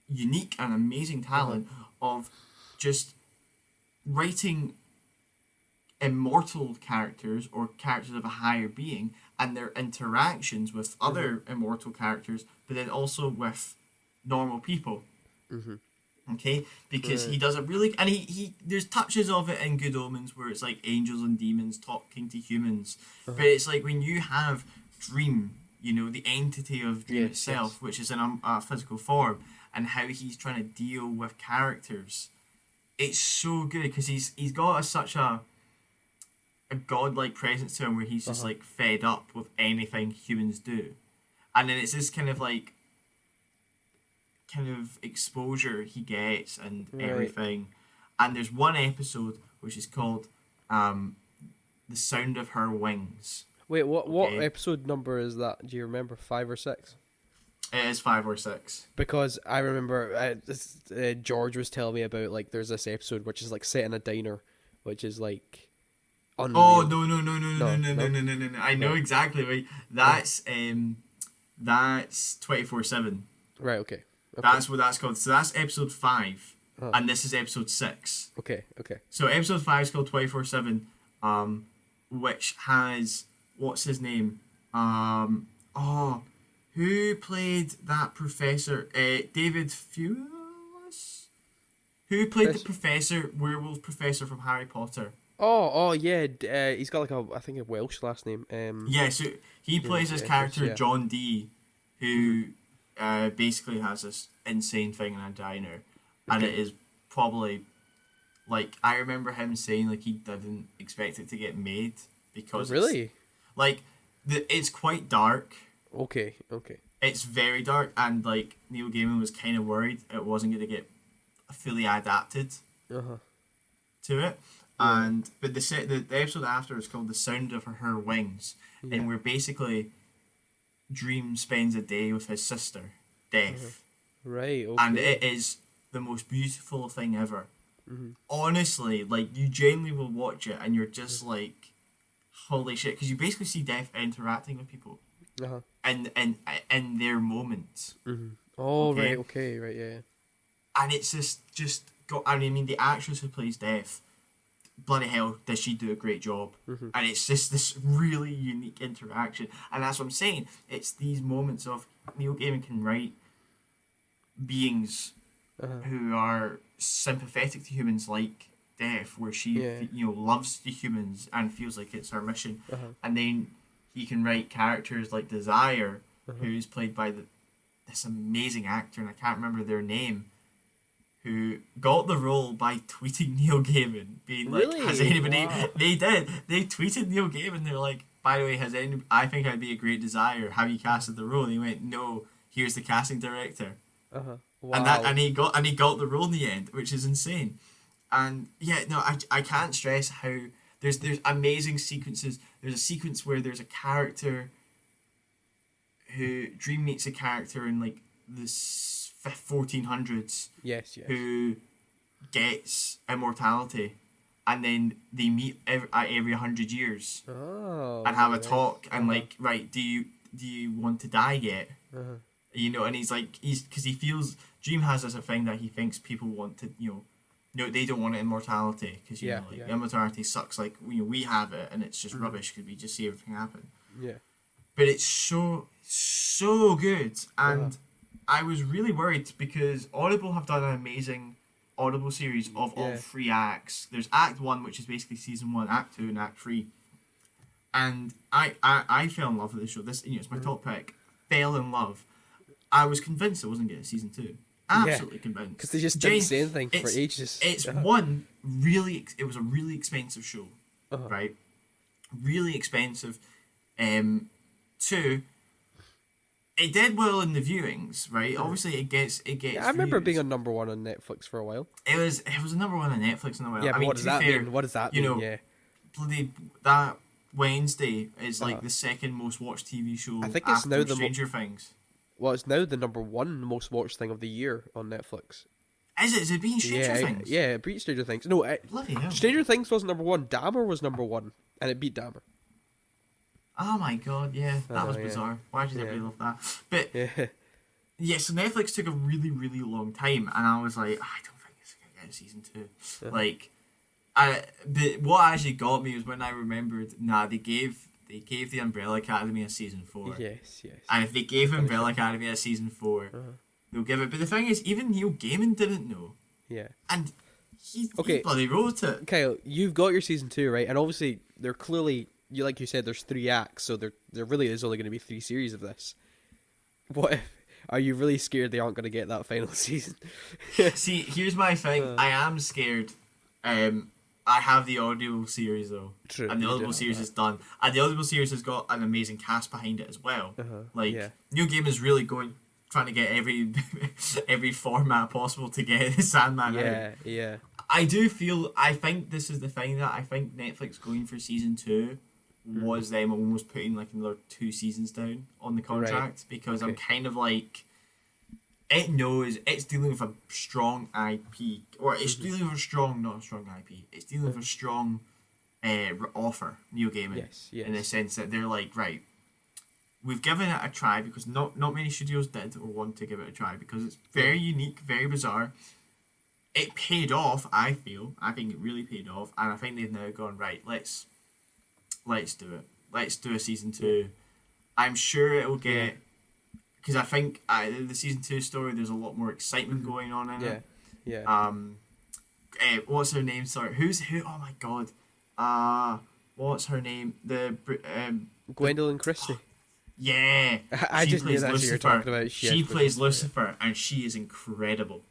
unique and amazing talent of just writing immortal characters or characters of a higher being and their interactions with other immortal characters, but then also with normal people. Okay, because he does it really, and he there's touches of it in Good Omens where it's angels and demons talking to humans, but it's when you have Dream, the entity of Dream itself, which is in a physical form, and how he's trying to deal with characters. It's so good because he's got such a godlike presence to him where he's just fed up with anything humans do, and then it's this kind of exposure he gets and everything. And there's one episode which is called The Sound of Her Wings. Wait, what episode number is that? Do you remember? 5 or 6? It is 5 or 6. Because I remember George was telling me about there's this episode which is set in a diner, which is unreal. Oh no! I know exactly. Right, that's 24/7. Right. Okay. That's what that's called. So that's episode 5, and this is episode 6. Okay. So episode 5 is called 24/7, which has what's his name? Who played that professor? David Thewlis. Who played the werewolf professor from Harry Potter? Oh, yeah. He's got like I think a Welsh last name. Yeah, so he plays his character yeah. John Dee, who basically has this insane thing in a diner, and it is probably like I remember him saying like he didn't expect it to get made because Really? like it's quite dark. Okay. It's very dark, and like Neil Gaiman was kind of worried it wasn't going to get fully adapted to it. And but the episode after is called "The Sound of Her Wings," and where basically Dream spends a day with his sister, Death, Right. Okay. and it is the most beautiful thing ever. Honestly, like you genuinely will watch it, and you're just like, holy shit, because you basically see Death interacting with people, in their moments. Oh, okay? right. Okay. Right. Yeah. And it's just got. I mean, the actress who plays Death, bloody hell, does she do a great job? And it's just this really unique interaction, and that's what I'm saying. It's these moments of Neil Gaiman can write beings who are sympathetic to humans, like Death, where she loves the humans and feels like it's her mission, and then he can write characters like Desire, who's played by this amazing actor, and I can't remember their name, who got the role by tweeting Neil Gaiman, being like, Really? has anybody... Wow. They did. They tweeted Neil Gaiman, they're like, by the way, I think I'd be a great Desire. Have you casted the role? And he went, no, here's the casting director. Wow. And he got the role in the end, which is insane. And yeah, no, I can't stress how there's amazing sequences. There's a sequence where there's a character who Dream meets a character in like the 1400s. Yes. Who gets immortality, and then they meet every 100 years and have a talk and like, right, do you want to die yet? You know, and he's because he feels Dream has this thing that he thinks people want to, no, they don't want immortality because immortality sucks. Like we have it, and it's just rubbish because we just see everything happen. Yeah. But it's so good, and I was really worried because Audible have done an amazing Audible series of all 3 acts. There's Act 1, which is basically season 1, Act 2, and Act 3. And I fell in love with the show. This it's my top pick. Fell in love. I was convinced I wasn't getting season 2. Absolutely convinced. Because they just didn't say anything for ages. It's it was a really expensive show, right? Really expensive. 2, it did well in the viewings, right? Obviously, it gets. Yeah, I remember views. being on number 1 on Netflix for a while. It was a number 1 on Netflix in a while. Yeah, I but mean, what does that mean? What does that mean? Yeah. Bloody that Wednesday is like the second most watched TV show. I think it's after now the Stranger Things. Well, it's now the number 1 most watched thing of the year on Netflix. Is it? Is it being Stranger Things? Yeah, it beat Stranger Things. No, bloody hell. Stranger Things wasn't number 1. Dahmer was number 1, and it beat Dahmer. Oh my god, yeah, that was bizarre. Why did everybody love that? But so Netflix took a really, really long time, and I was like, I don't think it's gonna get season 2. Like, but what actually got me was when I remembered, they gave the Umbrella Academy a season 4. Yes. And if they gave Umbrella Academy a season 4, they'll give it. But the thing is, even Neil Gaiman didn't know. Yeah. And he bloody wrote it. Kyle, you've got your season 2, right? And obviously, they're clearly, like you said, there's 3 acts, so there really is only going to be 3 series of this. What if, are you really scared they aren't going to get that final season? See, here's my thing. I am scared. I have the Audible series though. True. And the Audible series is done. And the Audible series has got an amazing cast behind it as well. Neil Gaiman's really trying to get every format possible to get the Sandman out. Yeah. I think this is the thing that I think Netflix going for season 2 was them almost putting like another 2 seasons down on the contract because I'm kind of like, it knows it's dealing with a strong IP, or it's dealing with not a strong IP, it's dealing with a strong offer, Neil Gaiman, yes. in the sense that they're like, right, we've given it a try because not many studios did or want to give it a try because it's very unique, very bizarre. It paid off, I think it really paid off, and I think they've now gone, right, let's do it. Let's do a season 2. I'm sure it'll get, because I think the season 2 story, there's a lot more excitement going on in it. Yeah. What's her name? Sorry, who? Oh my god, what's her name? Gwendolyn Christie. Yeah, I she just knew plays that's what you're Lucifer. talking about. She plays Lucifer, and she is incredible.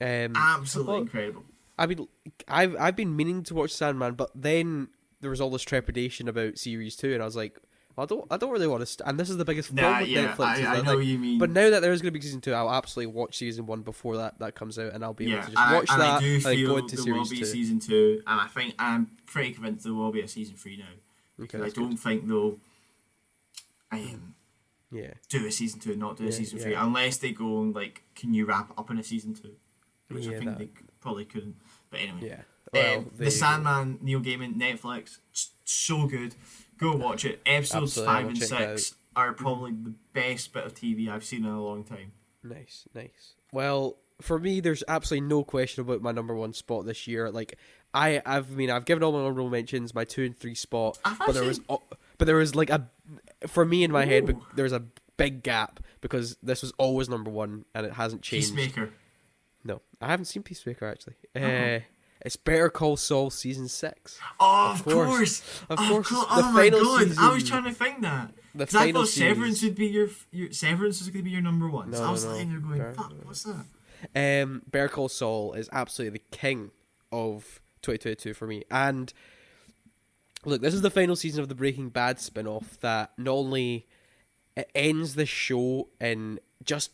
Absolutely incredible. I mean, I've been meaning to watch Sandman, but then there was all this trepidation about series 2, and I was like, I don't really want to. And this is the biggest problem with Netflix. I know what you mean. But now that there is going to be season 2, I'll absolutely watch season 1 before that comes out, and I'll be able to just watch that. I do and feel go into there series will be 2. season 2, and I'm pretty convinced there will be a season 3 now. Okay, I don't think they'll yeah. do a season 2 and not do a season 3 unless they go and like, can you wrap up in a season 2, which I think they probably couldn't. But anyway, yeah. Well, the Sandman Neil Gaiman Netflix, so good. Go watch it. Episodes 5 and 6 are probably the best bit of TV I've seen in a long time. Nice. Well, for me, there's absolutely no question about my number 1 spot this year. Like, I've given all my honorable mentions, my 2 and 3 spot, but there was like for me in my head, there was a big gap because this was always number 1 and it hasn't changed. Peacemaker. No, I haven't seen Peacemaker actually. It's Better Call Saul season 6. Oh, of course. The my final god! season, I was trying to think that. Because I thought Severance would be your Severance was going to be your number 1. So I was lying there going, fuck, what's that? Better Call Saul is absolutely the king of 2022 for me. And look, this is the final season of the Breaking Bad spin-off that not only it ends the show in just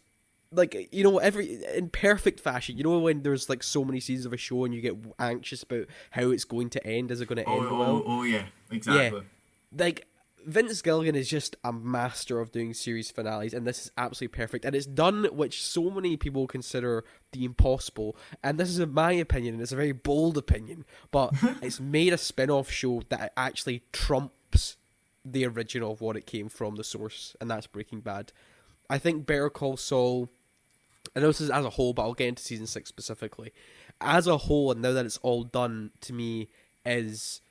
like, you know, in perfect fashion. You know when there's like so many seasons of a show and you get anxious about how it's going to end. Is it going to end well? Oh yeah, exactly. Yeah. Like, Vince Gilligan is just a master of doing series finales, and this is absolutely perfect. And it's done which so many people consider the impossible. And this is in my opinion, and it's a very bold opinion, but it's made a spin-off show that actually trumps the original of what it came from, the source, and that's Breaking Bad. I think Better Call Saul, I know this is as a whole, but I'll get into season 6 specifically. As a whole, and now that it's all done, to me, is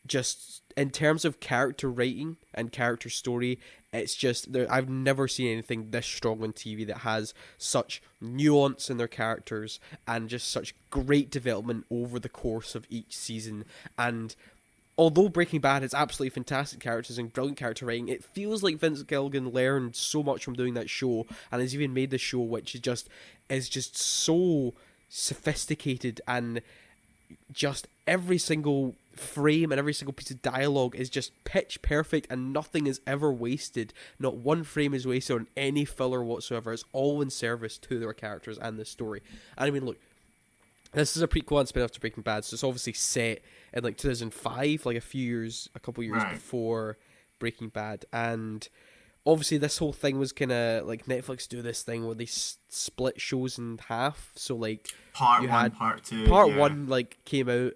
just, in terms of character writing and character story, it's just, I've never seen anything this strong on TV that has such nuance in their characters and just such great development over the course of each season. And although Breaking Bad has absolutely fantastic characters and brilliant character writing, it feels like Vince Gilligan learned so much from doing that show, and has even made the show, which is just so sophisticated, and just every single frame and every single piece of dialogue is just pitch perfect, and nothing is ever wasted. Not one frame is wasted on any filler whatsoever. It's all in service to their characters and the story. And I mean, look, this is a prequel and spin-off to Breaking Bad, so it's obviously set in like 2005, like a couple years before Breaking Bad. And obviously this whole thing was kind of like, Netflix do this thing where they split shows in half. So like part 1, part 2. Part 1 like came out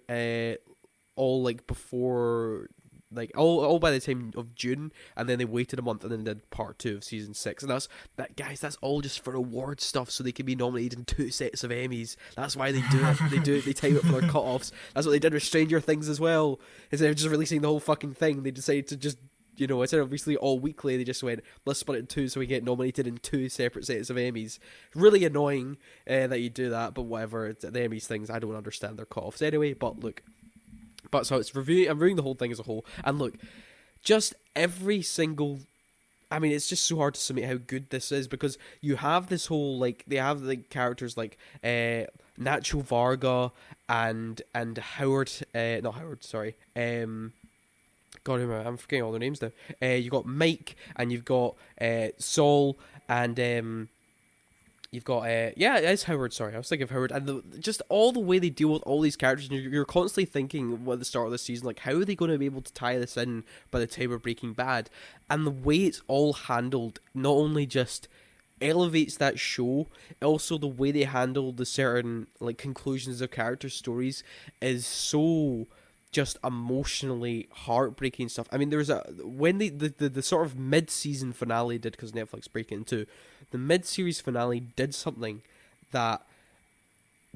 all like before, like all by the time of June, and then they waited a month and then did part 2 of season 6. And that's all just for award stuff, so they can be nominated in 2 sets of Emmys. That's why they do it. They time it for their cut-offs. That's what they did with Stranger Things as well. Instead of just releasing the whole fucking thing, they decided to just, you know, instead of releasing all weekly, they just went, let's split it in 2 so we get nominated in 2 separate sets of Emmys. Really annoying that you do that, but whatever. The Emmys things, I don't understand their cut-offs anyway. But look, so I'm reviewing the whole thing as a whole, and look, just every single, I mean, it's just so hard to submit how good this is, because you have this whole, like, they have like characters like Nacho Varga and Howard, not Howard, sorry, God, I'm forgetting all their names now. You've got Mike, and you've got Saul, and you've got yeah, it's Howard. Sorry, I was thinking of Howard, and just all the way they deal with all these characters, and you're constantly thinking at the start of the season, like, how are they going to be able to tie this in by the time of Breaking Bad? And the way it's all handled not only just elevates that show, also the way they handle the certain like conclusions of character stories is so just emotionally heartbreaking stuff. I mean, there's when the sort of mid-season finale did, because Netflix break it into, the mid-series finale did something that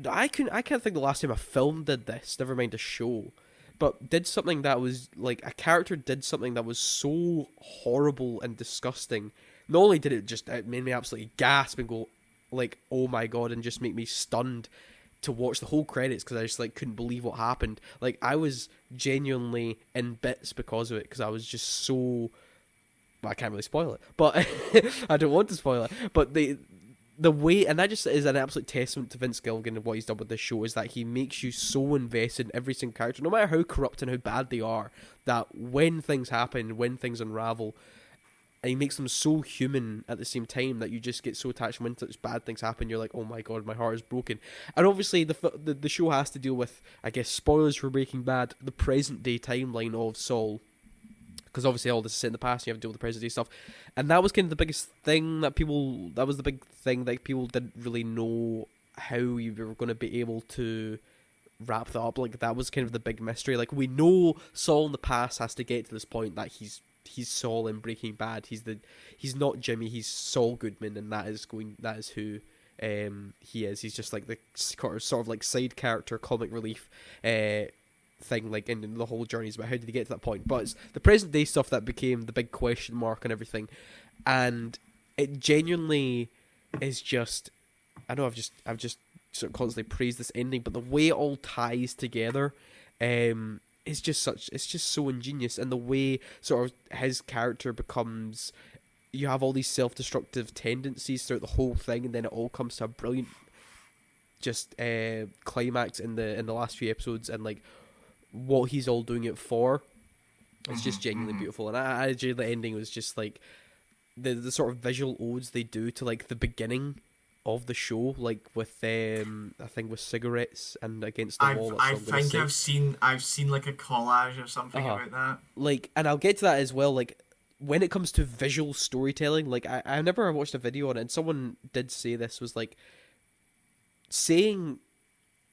I can't think the last time a film did this, never mind a show, but did something that was like, a character did something that was so horrible and disgusting. Not only did it made me absolutely gasp and go like, oh my god, and just make me stunned, to watch the whole credits because I just like couldn't believe what happened. Like I was genuinely in bits because of it because I was just so. Well, I can't really spoil it, but I don't want to spoil it. But the way, and that just is an absolute testament to Vince Gilligan and what he's done with this show, is that he makes you so invested in every single character, no matter how corrupt and how bad they are, that when things happen, when things unravel, and he makes them so human at the same time that you just get so attached. When such bad things happen, you're like, oh my god, my heart is broken. And obviously the show has to deal with, I guess, spoilers for Breaking Bad, the present day timeline of Saul. Because obviously all this is set in the past, and you have to deal with the present day stuff. And that was kind of the biggest thing that was the big thing that people didn't really know how you were going to be able to wrap that up. Like, that was kind of the big mystery. Like, we know Saul in the past has to get to this point that he's Saul in Breaking Bad. He's not Jimmy, he's Saul Goodman, and that is who he is. He's just like the sort of like side character, comic relief thing, like in the whole journey is about how did he get to that point. But it's the present day stuff that became the big question mark and everything, and it genuinely is just, I know I've just sort of constantly praised this ending, but the way it all ties together it's just so ingenious, and the way sort of his character becomes, you have all these self-destructive tendencies throughout the whole thing, and then it all comes to a brilliant just climax in the last few episodes, and like what he's all doing it for. It's just genuinely beautiful, and I the ending was just like the sort of visual odes they do to like the beginning of the show, like with I think with cigarettes and Against the Wall. I think I've seen like a collage or something about that. Like, and I'll get to that as well. Like, when it comes to visual storytelling, like I never watched a video on it, and someone did say this was like saying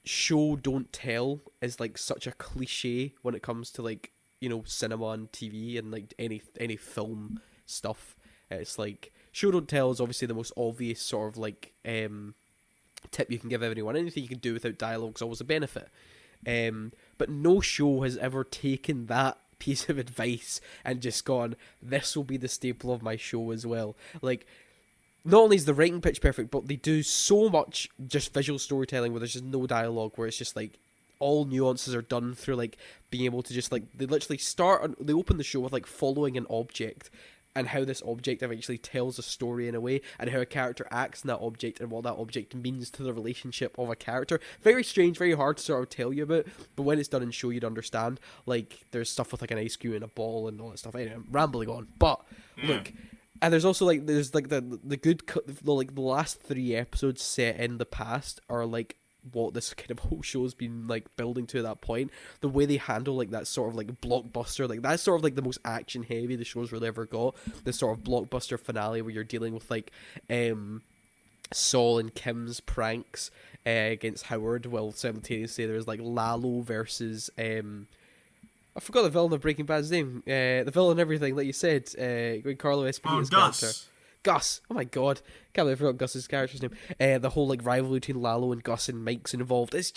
show don't tell is like such a cliche when it comes to like, you know, cinema and TV and like any film stuff. It's like show don't tell is obviously the most obvious sort of like tip you can give everyone. Anything you can do without dialogue is always a benefit. But no show has ever taken that piece of advice and just gone, this will be the staple of my show as well. Like, not only is the writing pitch perfect, but they do so much just visual storytelling where there's just no dialogue, where it's just like all nuances are done through like being able to just like, they literally they open the show with like following an object and how this object eventually tells a story in a way, and how a character acts in that object and what that object means to the relationship of a character. Very strange, very hard to sort of tell you about, but when it's done in show, you'd understand. Like, there's stuff with like an ice cube and a ball and all that stuff. Anyway, I'm rambling on, but look, and there's also like the good like the last 3 episodes set in the past are like what this kind of whole show's been like building to at that point. The way they handle like that sort of like blockbuster, like that's sort of like the most action heavy the show's really ever got. This sort of blockbuster finale where you're dealing with like Saul and Kim's pranks against Howard, while simultaneously there's like Lalo versus I forgot the villain of Breaking Bad's name. The villain and everything, like you said, Carlo Esposito's character. Gus. Oh my god. Can't believe I forgot Gus's character's name. The whole like rivalry between Lalo and Gus and Mike's involved. It's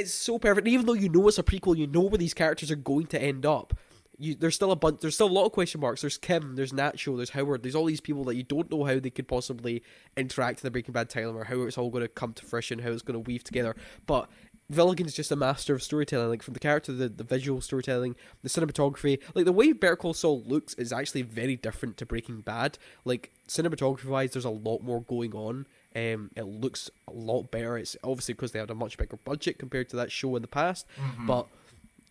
so perfect. And even though you know it's a prequel, you know where these characters are going to end up. There's still a lot of question marks. There's Kim, there's Nacho, there's Howard, there's all these people that you don't know how they could possibly interact in the Breaking Bad timeline, or how it's all going to come to fruition, how it's going to weave together. But Gilligan's just a master of storytelling, like from the character, the visual storytelling, the cinematography. Like the way Better Call Saul looks is actually very different to Breaking Bad. Like cinematography wise, there's a lot more going on. It looks a lot better. It's obviously because they had a much bigger budget compared to that show in the past, but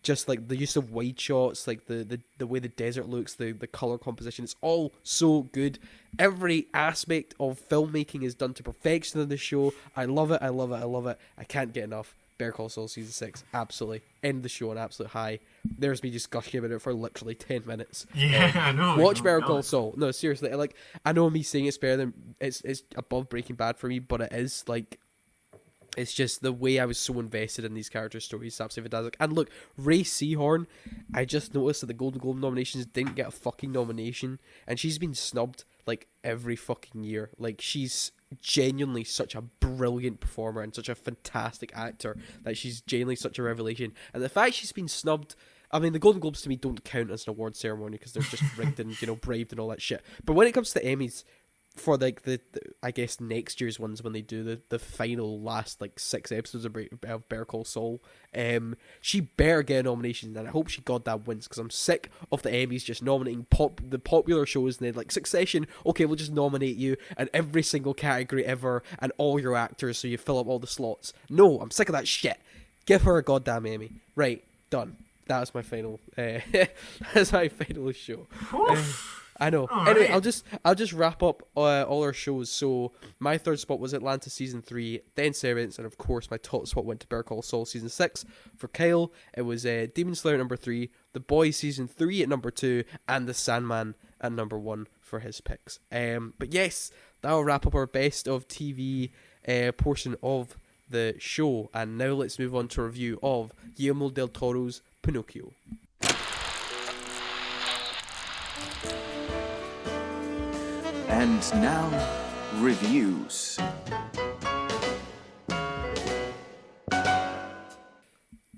just like the use of wide shots, like the way the desert looks, the color composition, it's all so good. Every aspect of filmmaking is done to perfection in the show. I love it. I can't get enough. Better Call Saul Season 6, absolutely. End the show on an absolute high. There's me just gushing about it for literally 10 minutes. Yeah, I know. Watch Better Call Saul. No, seriously, like, I know me saying it's better than, it's above Breaking Bad for me, but it is, like, it's just the way I was so invested in these character stories. It's absolutely fantastic. And look, Ray Seahorn, I just noticed that the Golden Globe nominations didn't get a fucking nomination, and she's been snubbed, like, every fucking year. Like, she's genuinely such a brilliant performer and such a fantastic actor that she's genuinely such a revelation. And the fact she's been snubbed, I mean, the Golden Globes to me don't count as an award ceremony because they're just rigged and, you know, bribed and all that shit. But when it comes to the Emmys, for like the I guess next year's ones when they do the final last like 6 episodes of Better Call Saul, she better get a nomination, and I hope she goddamn wins, because I'm sick of the Emmys just nominating the popular shows, and then like Succession, okay, we'll just nominate you in every single category ever and all your actors so you fill up all the slots. No, I'm sick of that shit. Give her a goddamn Emmy. Right, done. That's my final. That's my final show. I know. All anyway, right. I'll just wrap up all our shows. So my third spot was Atlanta season 3, then Severance, and of course my top spot went to Better Call Saul season 6. For Kyle, it was Demon Slayer at number 3, The Boys season 3 at number 2, and The Sandman at number 1 for his picks. But yes, that'll wrap up our best of TV portion of the show. And now let's move on to a review of Guillermo Del Toro's Pinocchio. And now, reviews.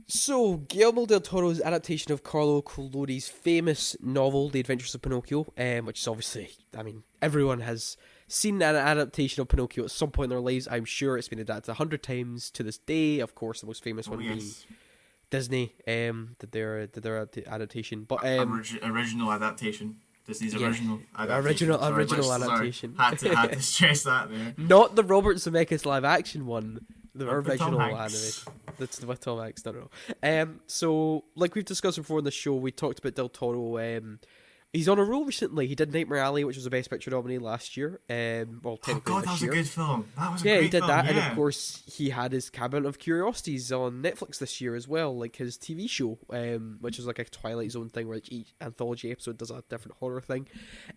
So, Guillermo del Toro's adaptation of Carlo Collodi's famous novel, The Adventures of Pinocchio, which is obviously, I mean, everyone has seen an adaptation of Pinocchio at some point in their lives. I'm sure it's been adapted 100 times to this day. Of course, the most famous one being Disney did their adaptation. But original adaptation. Disney's yeah, original adaptation. Original adaptation. Had to stress that there. Not the Robert Zemeckis live action one. The With original Tom Hanks. animation. That's with Tom Hanks. No. So, like we've discussed before in the show, we talked about Del Toro. He's on a roll recently. He did Nightmare Alley, which was a Best Picture nominee last year. Oh God, that was a good film. That was a great film. Yeah, he did that, yeah. and of course he had his Cabinet of Curiosities on Netflix this year as well, like his TV show, which is like a Twilight Zone thing, where each anthology episode does a different horror thing.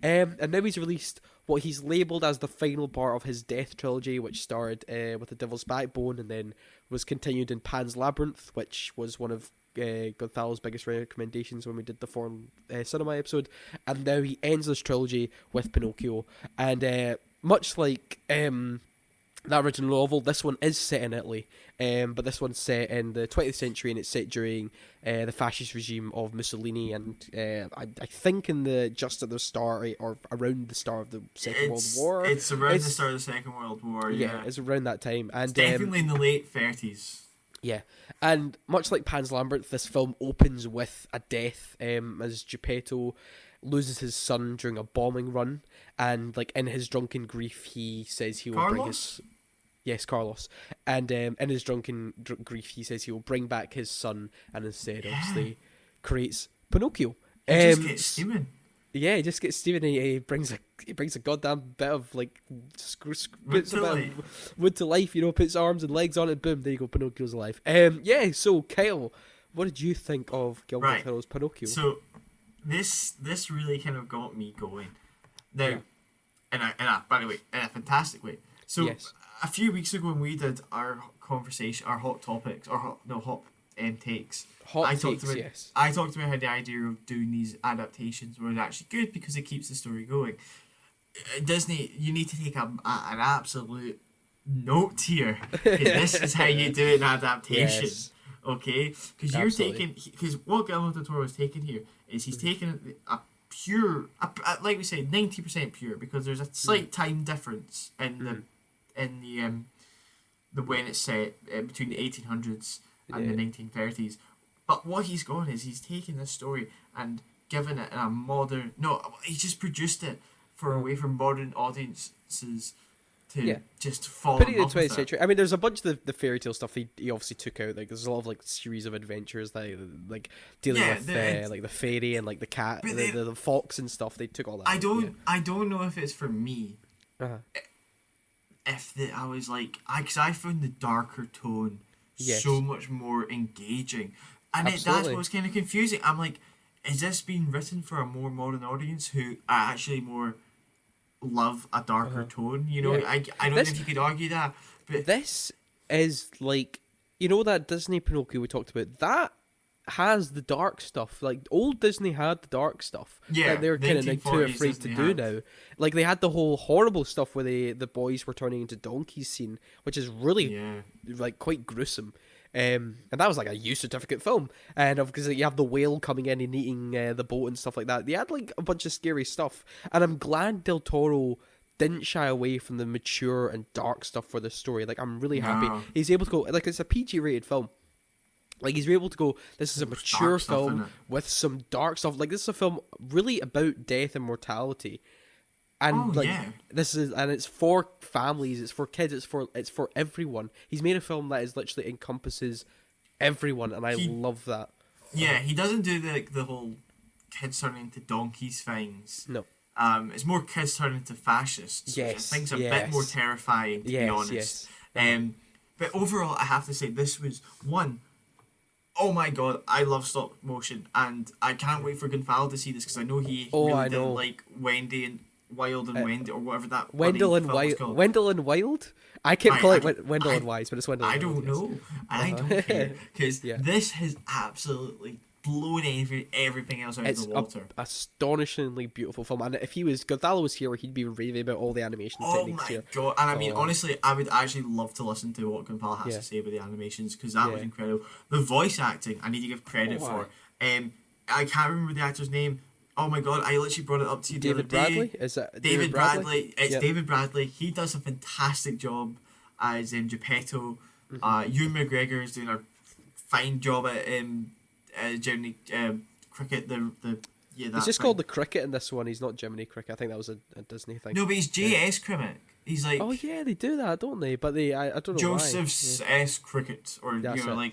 And now he's released what he's labelled as the final part of his Death trilogy, which started with The Devil's Backbone and then was continued in Pan's Labyrinth, which was one of Gonzalo's biggest recommendations when we did the foreign cinema episode. And now he ends this trilogy with Pinocchio, and much like that original novel, this one is set in Italy, but this one's set in the 20th century, and it's set during the fascist regime of Mussolini, and I think in just at the start or around the start of the Second World War. It's around the start of the Second World War. Yeah, it's around that time, and it's definitely in the late 30s. Yeah, and much like Pan's Labyrinth, this film opens with a death as Geppetto loses his son during a bombing run, and like in his drunken grief, he says he will bring his... Yes, Carlos. And in his drunken grief, he says he will bring back his son, and instead, obviously, creates Pinocchio. He just gets steaming. Yeah, he just gets steaming, and he brings a goddamn bit of like wood to life. You know, puts arms and legs on it. Boom, there you go. Pinocchio's alive. Yeah. So, Kyle, what did you think of Guillermo del Toro's Pinocchio? So, this really kind of got me going. Now, by the way, in a fantastic way. So, yes. A few weeks ago when we did our conversation, our hot topics, or hot takes. I talked about how the idea of doing these adaptations was actually good because it keeps the story going. Disney, you need to take an absolute note here. This is how you do an adaptation. Yes. Okay? Because what Guillermo del Toro is taking here is he's taking a pure, like we say, 90% pure, because there's a slight time difference in the when it's set between the 1800s and the 1930s. But what he's gone is he's taken this story and given it a modern... No, he's just produced it for a way for modern audiences to just fall in love with it. 20th century. I mean, there's a bunch of the fairy tale stuff he obviously took out. Like, there's a lot of like series of adventures that like dealing with like the fairy and like the cat, the fox and stuff. They took all that. I don't know if it's for me. I was like, because I found the darker tone so much more engaging, and that's what was kind of confusing. I'm like, is this being written for a more modern audience who actually more love a darker tone? You know, I don't know if you could argue that, but this is like, you know, that Disney Pinocchio we talked about, that has the dark stuff. Like, old Disney had the dark stuff that they're kind of like too afraid to do now. Like, they had the whole horrible stuff where the boys were turning into donkeys scene, which is really like quite gruesome. And that was like a U certificate film, and because you have the whale coming in and eating the boat and stuff like that. They had like a bunch of scary stuff, and I'm glad Del Toro didn't shy away from the mature and dark stuff for the story. Like, I'm really happy No. he's able to go, like, it's a PG rated film. Like, he's able to go, this is a mature Dark stuff in film it. with some dark stuff. Like, this is a film really about death and mortality. And and it's for families, it's for kids, it's for everyone. He's made a film that is literally encompasses everyone, and I love that. Yeah, he doesn't do the whole kids turning into donkeys things. No. It's more kids turning into fascists. Yes, Which I think's a bit more terrifying, to be honest. Yes. But overall, I have to say this was one. Oh my god, I love stop motion, and I can't wait for Gonfalo to see this because I know he didn't like Wendy and Wild and Wendy or whatever that Wendell and Wild. Wendell and Wild. I kept calling it Wendell and Wise, but it's Wendell. I don't know. I don't care because this has absolutely blown everything else out of the water. It's astonishingly beautiful film, and if Gonzalo was here, he'd be raving about all the animation techniques here. Oh my god! And I mean, honestly, I would actually love to listen to what Gonzalo has to say about the animations because that was incredible. The voice acting, I need to give credit for. I can't remember the actor's name. Oh my god! I literally brought it up to you the other day. David Bradley? Is that David Bradley? It's David Bradley. He does a fantastic job as Geppetto. Ewan McGregor is doing a fine job at Jiminy Cricket. He's just called the Cricket in this one. He's not Jiminy Cricket. I think that was a Disney thing. No, but he's J.S. Cricket. He's like. Oh yeah, they do that, don't they? But I don't know Joseph's why. S. Cricket, or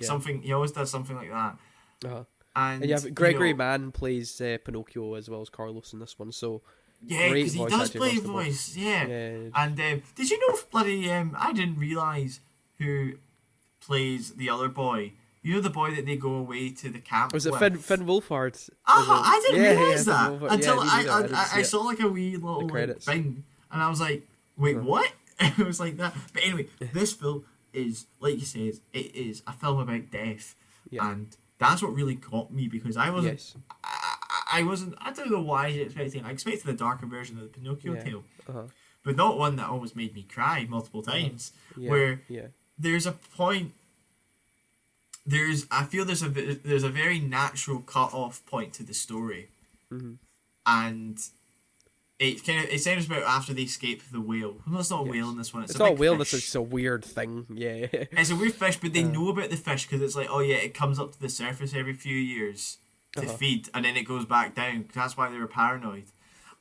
something. He always does something like that. And yeah, Gregory Mann plays Pinocchio as well as Carlos in this one. So because he does play voice. Yeah. And did you know bloody? I didn't realize who plays the other boy. You know the boy that they go away to the camp. Was it Finn Wolfhard? I didn't realize that until I saw like a wee little thing, and I was like, wait, what? It was like that. But anyway, this film is, like you said, it is a film about death, and that's what really got me because I wasn't. I wasn't. I don't know why I was expecting. I expected a darker version of the Pinocchio tale, but not one that almost made me cry multiple times. Where there's a point. I feel there's a very natural cut off point to the story, and it sounds about after they escape the whale. Well, it's not a whale in this one. It's not a whale. It's just a weird thing. Yeah, it's a weird fish, but they know about the fish because it's like, oh yeah, it comes up to the surface every few years to feed, and then it goes back down. Cause that's why they were paranoid,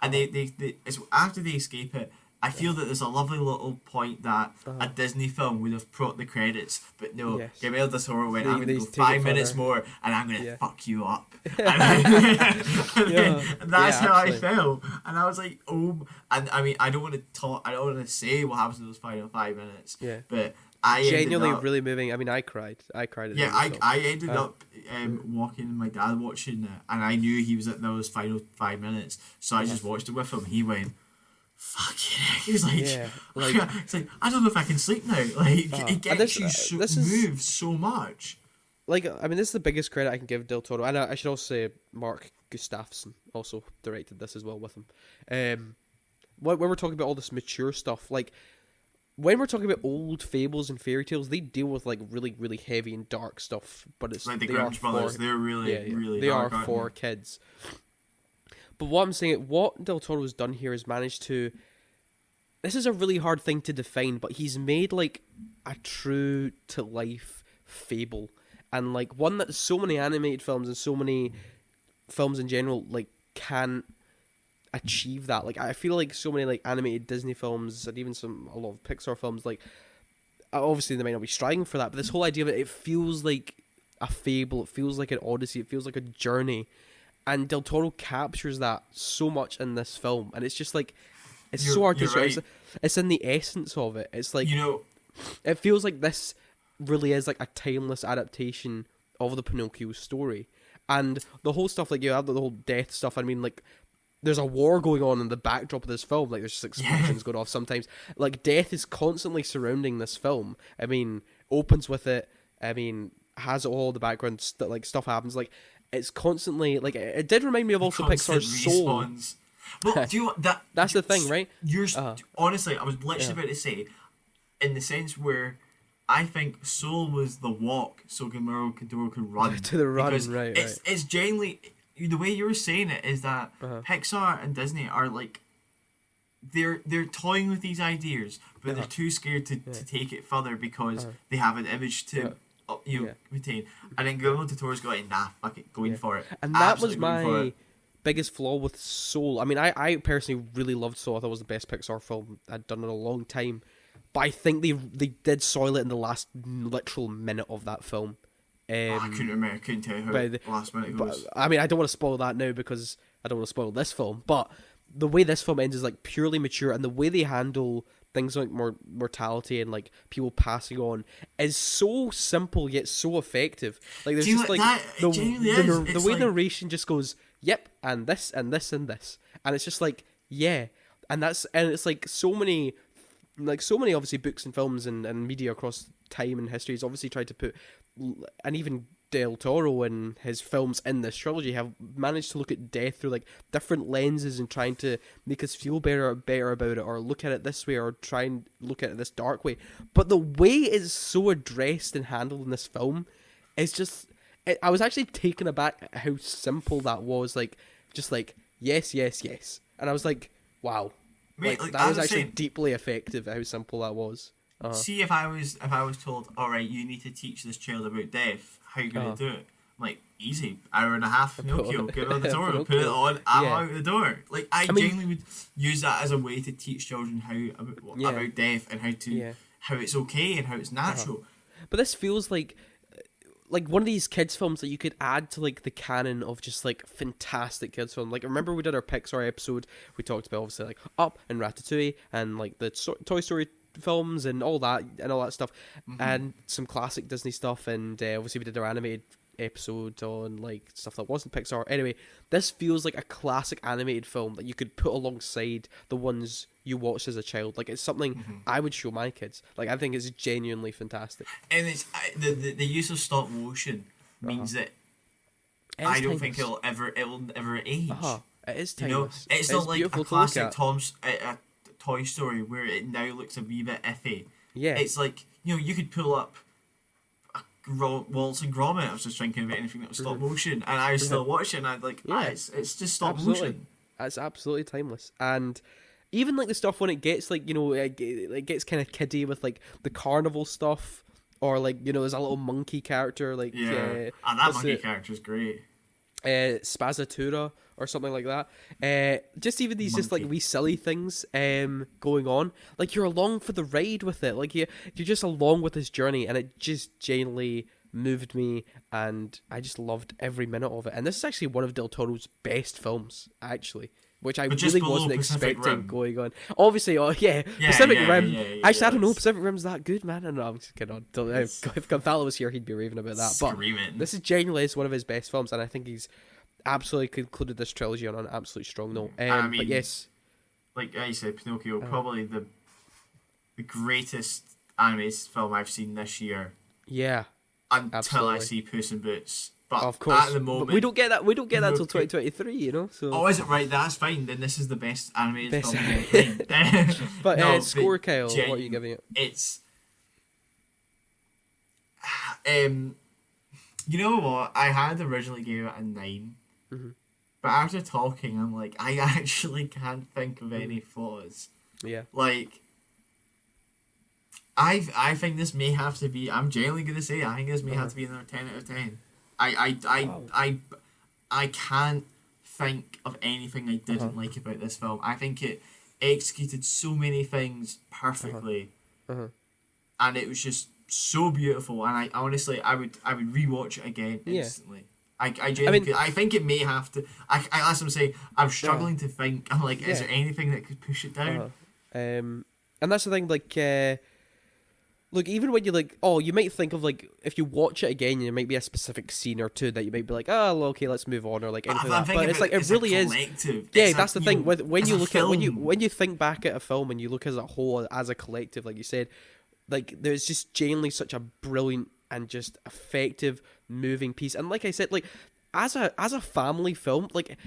and it's after they escape it. I feel that there's a lovely little point that a Disney film would have brought the credits, but no, Guillermo Del Toro went, I'm going to go 5 minutes more and I'm going to fuck you up. And that's how I felt. And I was like, oh, and I mean, I don't want to say what happens in those final 5 minutes, but I genuinely really moving. I mean, I cried at I ended up walking with my dad watching it, and I knew he was at those final 5 minutes, so I just watched it with him. He went, fucking heck. He was like, it's like, I don't know if I can sleep now. Like, it gets you moved so much. Like, I mean, this is the biggest credit I can give Del Toro. And I should also say Mark Gustafsson also directed this as well with him. When we're talking about all this mature stuff, like, when we're talking about old fables and fairy tales, they deal with, like, really, really heavy and dark stuff. But it's like the Grinch Brothers, they're really they dark, are for kids. But what I'm saying, what Del Toro has done here is managed to... This is a really hard thing to define, but he's made, like, a true-to-life fable. And, like, one that so many animated films and so many films in general, like, can't achieve that. Like, I feel like so many, like, animated Disney films and even a lot of Pixar films, like, obviously they might not be striving for that, but this whole idea of it feels like a fable, it feels like an odyssey, it feels like a journey. And Del Toro captures that so much in this film, and it's just like so hard to describe. Right. It's in the essence of it. It's like it feels like this really is like a timeless adaptation of the Pinocchio story, and the whole stuff like you have the whole death stuff. I mean, like there's a war going on in the backdrop of this film. Like there's just explosions going off sometimes. Like death is constantly surrounding this film. I mean, opens with it. I mean, has all the background like stuff happens like. It's constantly like it did remind me of also Pixar's Soul. Well, do you that? That's the thing, right? Honestly, I was literally about to say, in the sense where I think Soul was the walk, so Guillermo del Toro could run to the run. Because right. It's genuinely the way you were saying it is that Pixar and Disney are like they're toying with these ideas, but they're too scared to take it further because they have an image to retain. And then Guillermo Del Toro's got nah, fuck it, going for it. And that was Absolutely going for my it. biggest flaw with Soul. I mean, I personally really loved Soul. I thought it was the best Pixar film I'd done in a long time. But I think they did soil it in the last literal minute of that film. I couldn't remember. I couldn't tell you how the last minute goes. I mean, I don't want to spoil that now because I don't want to spoil this film. But the way this film ends is like purely mature, and the way they handle things like mortality and like people passing on is so simple yet so effective. Like there's just like the way narration just goes, yep, and this and this and this, and it's just like and it's like so many obviously books and films and media across time and history has obviously tried to put, and even Del Toro and his films in this trilogy have managed to look at death through like different lenses and trying to make us feel better about it, or look at it this way, or try and look at it this dark way. But the way it's so addressed and handled in this film is just, I was actually taken aback at how simple that was. Like, just like yes, and I was like, wow. Mate, that was actually deeply effective how simple that was. See, if I was told, all right, you need to teach this child about death, how are you going to do it? I'm like, easy, hour and a half, Pinnochio, get on the door, put it on, I'm out the door. Like, I genuinely would use that as a way to teach children about death and how it's okay and how it's natural. But this feels like one of these kids films that you could add to like the canon of just like fantastic kids film. Like, remember we did our Pixar episode, we talked about obviously like Up and Ratatouille and like the Toy Story films and all that stuff, and some classic Disney stuff, and obviously we did our animated episode on like stuff that wasn't Pixar. Anyway, this feels like a classic animated film that you could put alongside the ones you watched as a child. Like, it's something I would show my kids. Like, I think it's genuinely fantastic. And it's the use of stop motion means that I don't think it'll ever age. It is timeless. You know, it's not like a classic Toy Story where it now looks a wee bit iffy. Yeah, it's like, you know, you could pull up Wallace and Gromit. I was just thinking about anything that was stop motion, and I was still watching. And I'd like, it's just stop motion. It's absolutely timeless. And even like the stuff when it gets like, you know, it gets kind of kiddie with like the carnival stuff, or like, you know, there's a little monkey character like and that monkey character's great. Spazatura or something like that. Just even these just like wee silly things going on. Like, you're along for the ride with it. Like, you're just along with this journey, and it just genuinely moved me, and I just loved every minute of it. And this is actually one of Del Toro's best films, actually, which I really wasn't expecting going on. Obviously, Pacific Rim. Actually, I don't know, Pacific Rim's that good, man. I don't know, I'm just kidding on. If Gonzalo was here, he'd be raving about that. Screaming. But this is genuinely one of his best films, and I think he's absolutely concluded this trilogy on an absolutely strong note. I mean, but yes, like I said, Pinnochio, probably the greatest animated film I've seen this year. Yeah, until I see Puss in Boots. But of course, at the moment, but we don't get that. We don't get that until 2023. You know. So. Oh, is it right? That's fine. Then this is the best animated film I've seen. But score, Kyle. What are you giving it? It's you know what? I had originally gave it a 9. But after talking, I'm like, I actually can't think of any flaws. Yeah. Like, I think this may have to be. I'm genuinely gonna say, I think this may have to be another 10 out of 10. I can't think of anything I didn't like about this film. I think it executed so many things perfectly, and it was just so beautiful. And I honestly, I would rewatch it again instantly. I think it may have to. As I'm saying, I'm struggling to think. I'm like, is there anything that could push it down? And that's the thing. Like, look, even when you like, you might think of like, if you watch it again, there might be a specific scene or two that you might be like, well, okay, let's move on, or like anything like that. But it's like, it really is. Yeah, that's the thing. When you look at when you think back at a film and you look as a whole, as a collective, like you said, like there's just genuinely such a brilliant and just effective moving piece. And like I said, like as a family film, like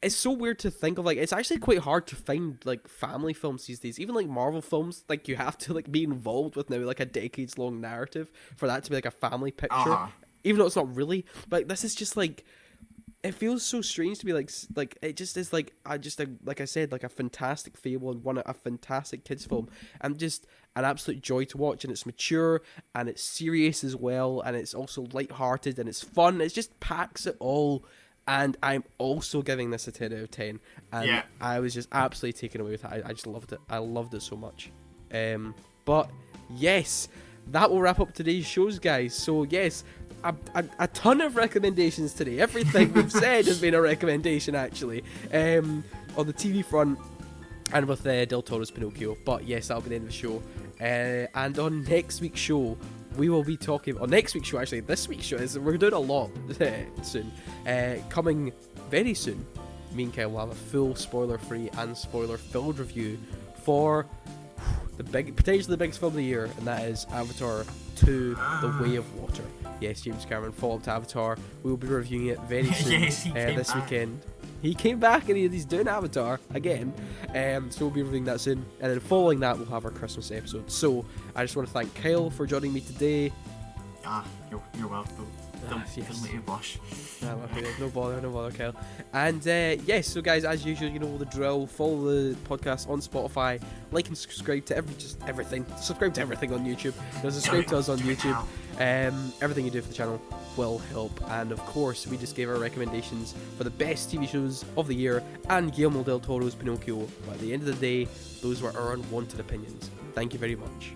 it's so weird to think of, like it's actually quite hard to find like family films these days. Even like Marvel films, like you have to like be involved with now like a decades long narrative for that to be like a family picture. Even though it's not really. But this is just like it feels so strange to be like it just is like like I said, like a fantastic fable and a fantastic kids film, and just an absolute joy to watch. And it's mature and it's serious as well, and it's also lighthearted and it's fun. It just packs it all. And I'm also giving this a 10 out of 10. And I was just absolutely taken away with it. I just loved it. I loved it so much. But yes, that will wrap up today's shows, guys. So yes, a ton of recommendations today. Everything we've said has been a recommendation, actually, on the TV front and with Del Toro's Pinocchio. But yes, that'll be the end of the show. And on next week's show, we will be talking on next week's show. Actually, this week's show we're doing a lot soon. Coming very soon, me and Kyle will have a full spoiler-free and spoiler-filled review for potentially the biggest film of the year, and that is Avatar 2: The Way of Water. Yes, James Cameron, follow-up to Avatar. We will be reviewing it very soon. Yes, this weekend. He came back and he's doing Avatar again. So we'll be reviewing that soon. And then following that, we'll have our Christmas episode. So I just want to thank Kyle for joining me today. You're welcome. Don't make you blush. No bother, Kyle. And yes, so guys, as usual, you know the drill. Follow the podcast on Spotify. Like and subscribe to everything. Subscribe to everything on YouTube. Subscribe to us on YouTube. Everything you do for the channel will help. And of course, we just gave our recommendations for the best TV shows of the year and Guillermo Del Toro's Pinocchio. But at the end of the day, those were our unwanted opinions. Thank you very much.